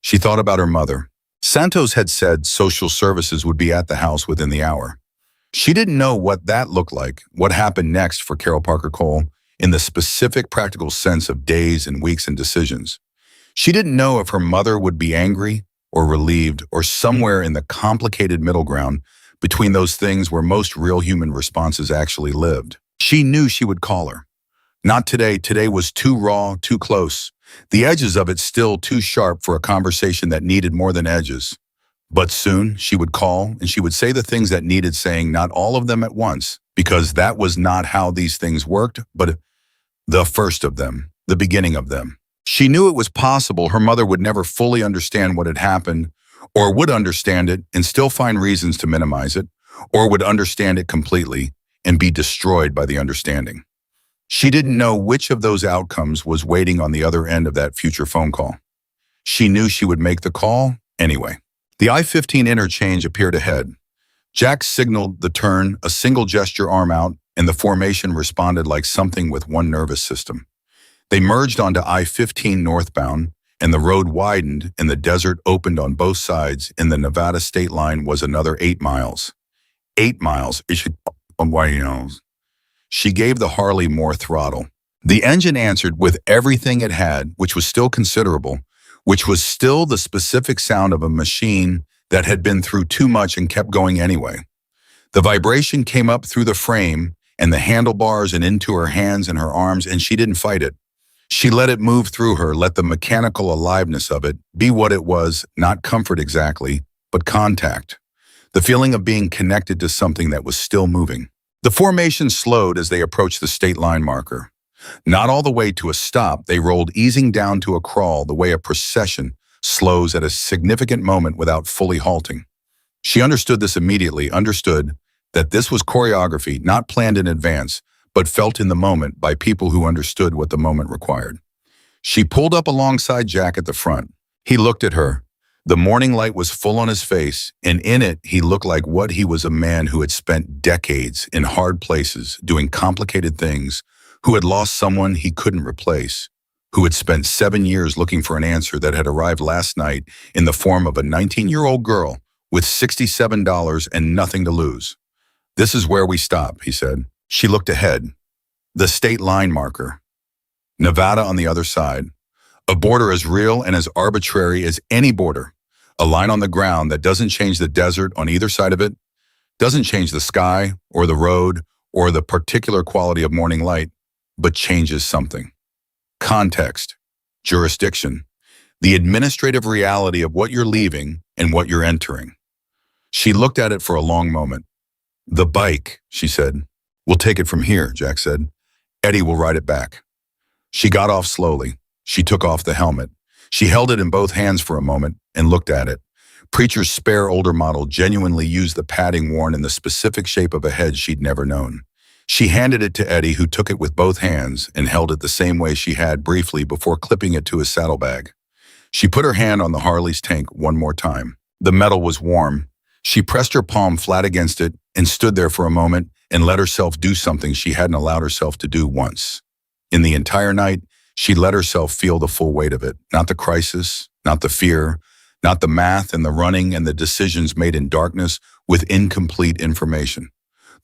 She thought about her mother. Santos had said social services would be at the house within the hour. She didn't know what that looked like, what happened next for Carol Parker Cole in the specific practical sense of days and weeks and decisions. She didn't know if her mother would be angry or relieved or somewhere in the complicated middle ground between those things where most real human responses actually lived. She knew she would call her. Not today. Today was too raw, too close. The edges of it still too sharp for a conversation that needed more than edges. But soon she would call and she would say the things that needed saying, not all of them at once, because that was not how these things worked, but the first of them, the beginning of them. She knew it was possible her mother would never fully understand what had happened, or would understand it and still find reasons to minimize it, or would understand it completely and be destroyed by the understanding. She didn't know which of those outcomes was waiting on the other end of that future phone call. She knew she would make the call anyway. The I-15 interchange appeared ahead. Jack signaled the turn, a single gesture, arm out, and the formation responded like something with one nervous system. They merged onto I-15 northbound, and the road widened and the desert opened on both sides, and the Nevada state line was another 8 miles. 8 miles. She gave the Harley more throttle. The engine answered with everything it had, which was still considerable, which was still the specific sound of a machine that had been through too much and kept going anyway. The vibration came up through the frame and the handlebars and into her hands and her arms, and she didn't fight it. She let it move through her, let the mechanical aliveness of it be what it was, not comfort exactly, but contact. The feeling of being connected to something that was still moving. The formation slowed as they approached the state line marker. Not all the way to a stop, they rolled easing down to a crawl the way a procession slows at a significant moment without fully halting. She understood this immediately, understood that this was choreography, not planned in advance, but felt in the moment by people who understood what the moment required. She pulled up alongside Jack at the front. He looked at her. The morning light was full on his face, and in it he looked like what he was, a man who had spent decades in hard places doing complicated things, who had lost someone he couldn't replace, who had spent 7 years looking for an answer that had arrived last night in the form of a 19-year-old girl with $67 and nothing to lose. "This is where we stop," he said. She looked ahead. The state line marker. Nevada on the other side. A border as real and as arbitrary as any border. A line on the ground that doesn't change the desert on either side of it, doesn't change the sky or the road or the particular quality of morning light, but changes something. Context, jurisdiction, the administrative reality of what you're leaving and what you're entering. She looked at it for a long moment. "The bike," she said. "We'll take it from here," Jack said. "Eddie will ride it back." She got off slowly. She took off the helmet. She held it in both hands for a moment and looked at it. Preacher's spare older model genuinely used the padding worn in the specific shape of a head she'd never known. She handed it to Eddie, who took it with both hands and held it the same way she had briefly before clipping it to his saddlebag. She put her hand on the Harley's tank one more time. The metal was warm. She pressed her palm flat against it and stood there for a moment and let herself do something she hadn't allowed herself to do once. In the entire night, she let herself feel the full weight of it, not the crisis, not the fear, not the math and the running and the decisions made in darkness with incomplete information.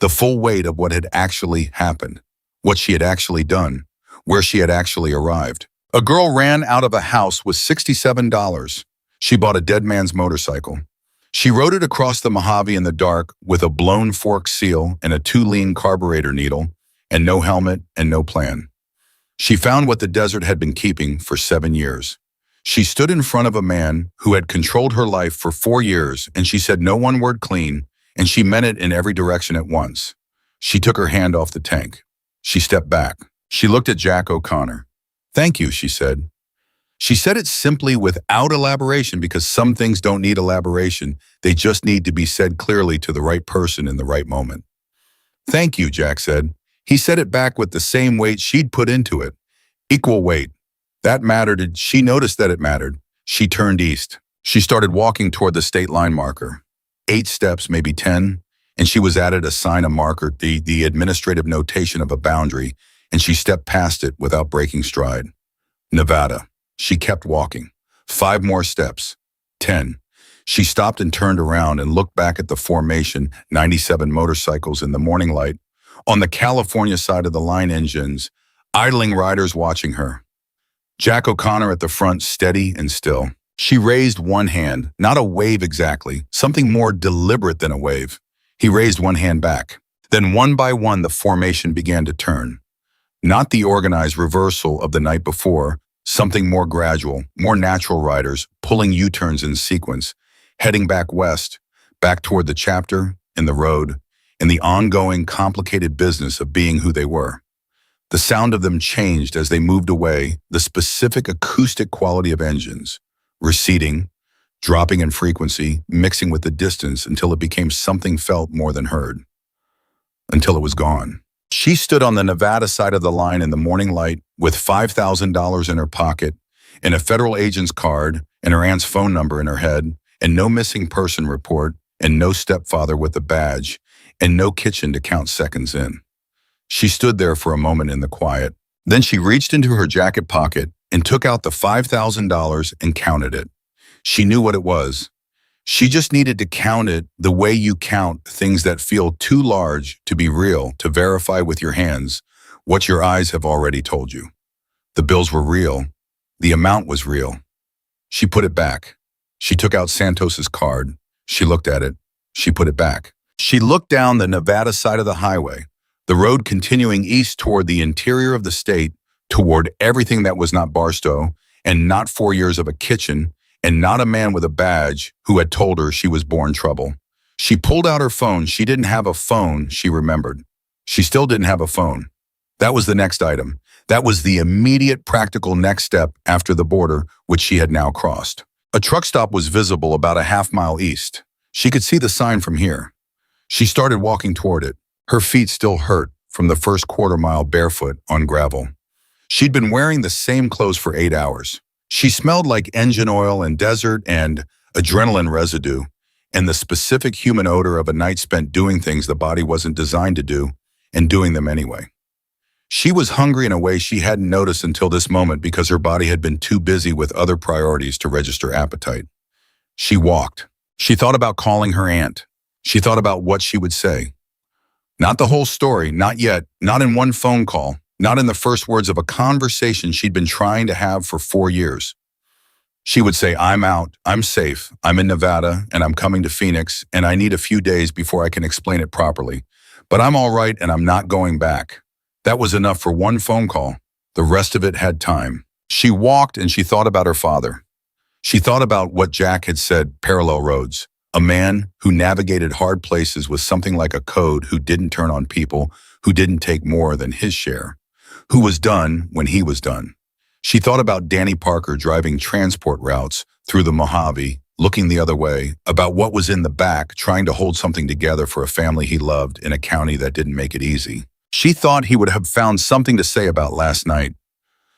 The full weight of what had actually happened, what she had actually done, where she had actually arrived. A girl ran out of a house with $67. She bought a dead man's motorcycle. She rode it across the Mojave in the dark with a blown fork seal and a 2-lean carburetor needle, and no helmet and no plan. She found what the desert had been keeping for 7 years. She stood in front of a man who had controlled her life for 4 years, and she said no one word clean, and she meant it in every direction at once. She took her hand off the tank. She stepped back. She looked at Jack O'Connor. "Thank you," she said. She said it simply without elaboration, because some things don't need elaboration. They just need to be said clearly to the right person in the right moment. "Thank you," Jack said. He said it back with the same weight she'd put into it. Equal weight. That mattered, and she noticed that it mattered. She turned east. She started walking toward the state line marker. 8 steps, maybe 10, and she was added a sign, a marker, the administrative notation of a boundary, and she stepped past it without breaking stride. Nevada. She kept walking. 5 more steps. 10. She stopped and turned around and looked back at the formation, 97 motorcycles in the morning light. On the California side of the line, engines, idling riders watching her. Jack O'Connor at the front, steady and still. She raised one hand, not a wave exactly, something more deliberate than a wave. He raised one hand back. Then one by one the formation began to turn. Not the organized reversal of the night before, something more gradual, more natural riders, pulling U-turns in sequence, heading back west, back toward the chapter, and the road, and the ongoing, complicated business of being who they were. The sound of them changed as they moved away, the specific acoustic quality of engines, receding, dropping in frequency, mixing with the distance until it became something felt more than heard. Until it was gone. She stood on the Nevada side of the line in the morning light with $5,000 in her pocket, and a federal agent's card, and her aunt's phone number in her head, and no missing person report, and no stepfather with a badge, and no kitchen to count seconds in. She stood there for a moment in the quiet. Then she reached into her jacket pocket and took out the $5,000 and counted it. She knew what it was. She just needed to count it the way you count things that feel too large to be real, to verify with your hands what your eyes have already told you. The bills were real. The amount was real. She put it back. She took out Santos's card. She looked at it. She put it back. She looked down the Nevada side of the highway, the road continuing east toward the interior of the state, toward everything that was not Barstow, and not 4 years of a kitchen, and not a man with a badge who had told her she was born trouble. She pulled out her phone. She didn't have a phone, she remembered. She still didn't have a phone. That was the next item. That was the immediate practical next step after the border, which she had now crossed. A truck stop was visible about a half-mile east. She could see the sign from here. She started walking toward it. Her feet still hurt from the first quarter-mile barefoot on gravel. She'd been wearing the same clothes for 8 hours. She smelled like engine oil and desert and adrenaline residue, and the specific human odor of a night spent doing things the body wasn't designed to do, and doing them anyway. She was hungry in a way she hadn't noticed until this moment because her body had been too busy with other priorities to register appetite. She walked. She thought about calling her aunt. She thought about what she would say. Not the whole story, not yet, not in one phone call, not in the first words of a conversation she'd been trying to have for 4 years. She would say, "I'm out, I'm safe, I'm in Nevada, and I'm coming to Phoenix, and I need a few days before I can explain it properly. But I'm all right, and I'm not going back." That was enough for one phone call. The rest of it had time. She walked, and she thought about her father. She thought about what Jack had said, parallel roads. A man who navigated hard places with something like a code, who didn't turn on people, who didn't take more than his share, who was done when he was done. She thought about Danny Parker driving transport routes through the Mojave, looking the other way, about what was in the back, trying to hold something together for a family he loved in a county that didn't make it easy. She thought he would have found something to say about last night,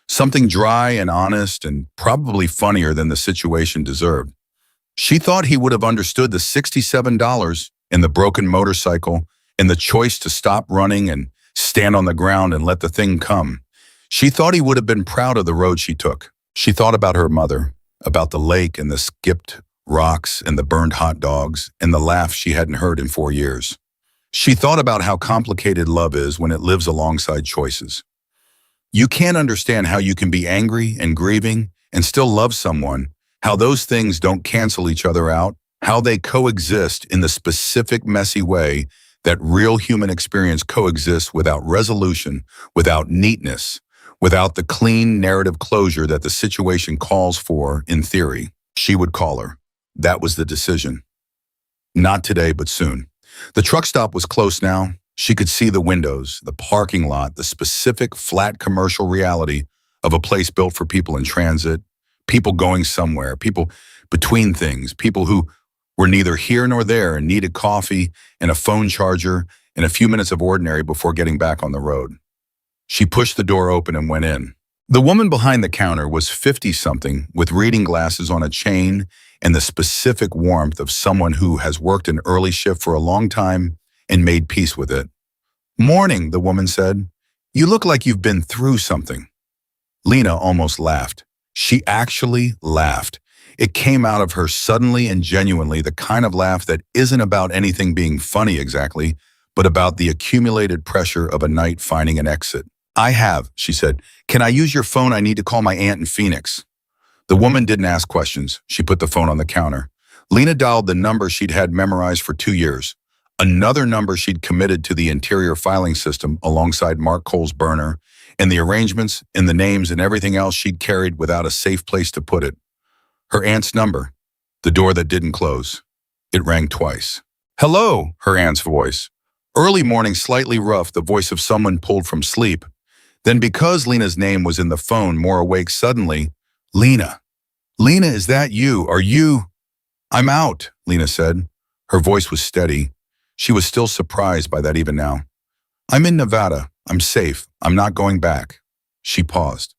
something dry and honest and probably funnier than the situation deserved. She thought he would have understood the $67 and the broken motorcycle and the choice to stop running and stand on the ground and let the thing come. She thought he would have been proud of the road she took. She thought about her mother, about the lake and the skipped rocks and the burned hot dogs and the laugh she hadn't heard in 4 years. She thought about how complicated love is when it lives alongside choices. You can't understand how you can be angry and grieving and still love someone, how those things don't cancel each other out, how they coexist in the specific messy way that real human experience coexists without resolution, without neatness, without the clean narrative closure that the situation calls for in theory. She would call her. That was the decision. Not today, but soon. The truck stop was close now. She could see the windows, the parking lot, the specific flat commercial reality of a place built for people in transit, people going somewhere, people between things, people who were neither here nor there and needed coffee and a phone charger and a few minutes of ordinary before getting back on the road. She pushed the door open and went in. The woman behind the counter was 50-something with reading glasses on a chain and the specific warmth of someone who has worked an early shift for a long time and made peace with it. "Morning," the woman said. "You look like you've been through something." Lena almost laughed. She actually laughed. It came out of her suddenly and genuinely, the kind of laugh that isn't about anything being funny exactly, but about the accumulated pressure of a night finding an exit. "I have," she said. "Can I use your phone? I need to call my aunt in Phoenix." The woman didn't ask questions. She put the phone on the counter. Lena dialed the number she'd had memorized for 2 years. Another number she'd committed to the interior filing system alongside Mark Cole's burner, and the arrangements and the names and everything else she'd carried without a safe place to put it. Her aunt's number, the door that didn't close. It rang twice. "Hello," her aunt's voice. Early morning, slightly rough, the voice of someone pulled from sleep. Then because Lena's name was in the phone, more awake suddenly, "Lena. Lena, is that you? Are you?" "I'm out," Lena said. Her voice was steady. She was still surprised by that even now. "I'm in Nevada. I'm safe. I'm not going back." She paused.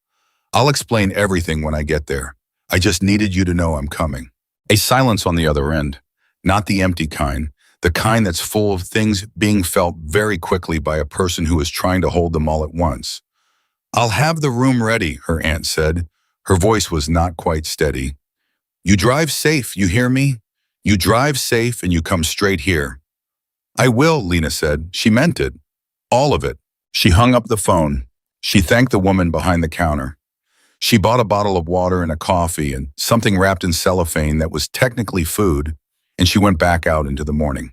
"I'll explain everything when I get there. I just needed you to know I'm coming." A silence on the other end. Not the empty kind. The kind that's full of things being felt very quickly by a person who is trying to hold them all at once. "I'll have the room ready," her aunt said. Her voice was not quite steady. "You drive safe, you hear me? You drive safe and you come straight here." "I will," Lena said. She meant it. All of it. She hung up the phone. She thanked the woman behind the counter. She bought a bottle of water and a coffee and something wrapped in cellophane that was technically food, and she went back out into the morning.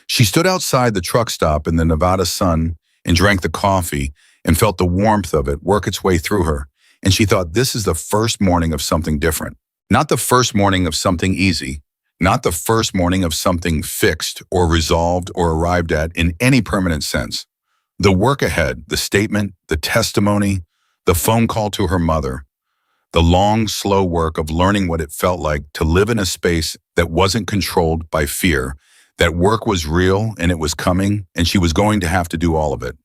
She stood outside the truck stop in the Nevada sun and drank the coffee and felt the warmth of it work its way through her, and she thought, this is the first morning of something different. Not the first morning of something easy, not the first morning of something fixed or resolved or arrived at in any permanent sense. The work ahead, the statement, the testimony, the phone call to her mother, the long, slow work of learning what it felt like to live in a space that wasn't controlled by fear, that work was real and it was coming and she was going to have to do all of it.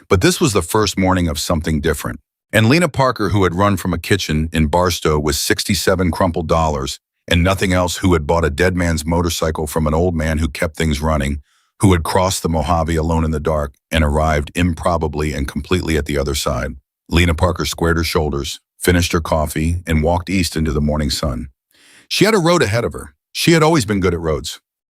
But this was the first morning of something different. And Lena Parker, who had run from a kitchen in Barstow with 67 crumpled dollars and nothing else, who had bought a dead man's motorcycle from an old man who kept things running, who had crossed the Mojave alone in the dark and arrived improbably and completely at the other side. Lena Parker squared her shoulders, finished her coffee, and walked east into the morning sun. She had a road ahead of her. She had always been good at roads.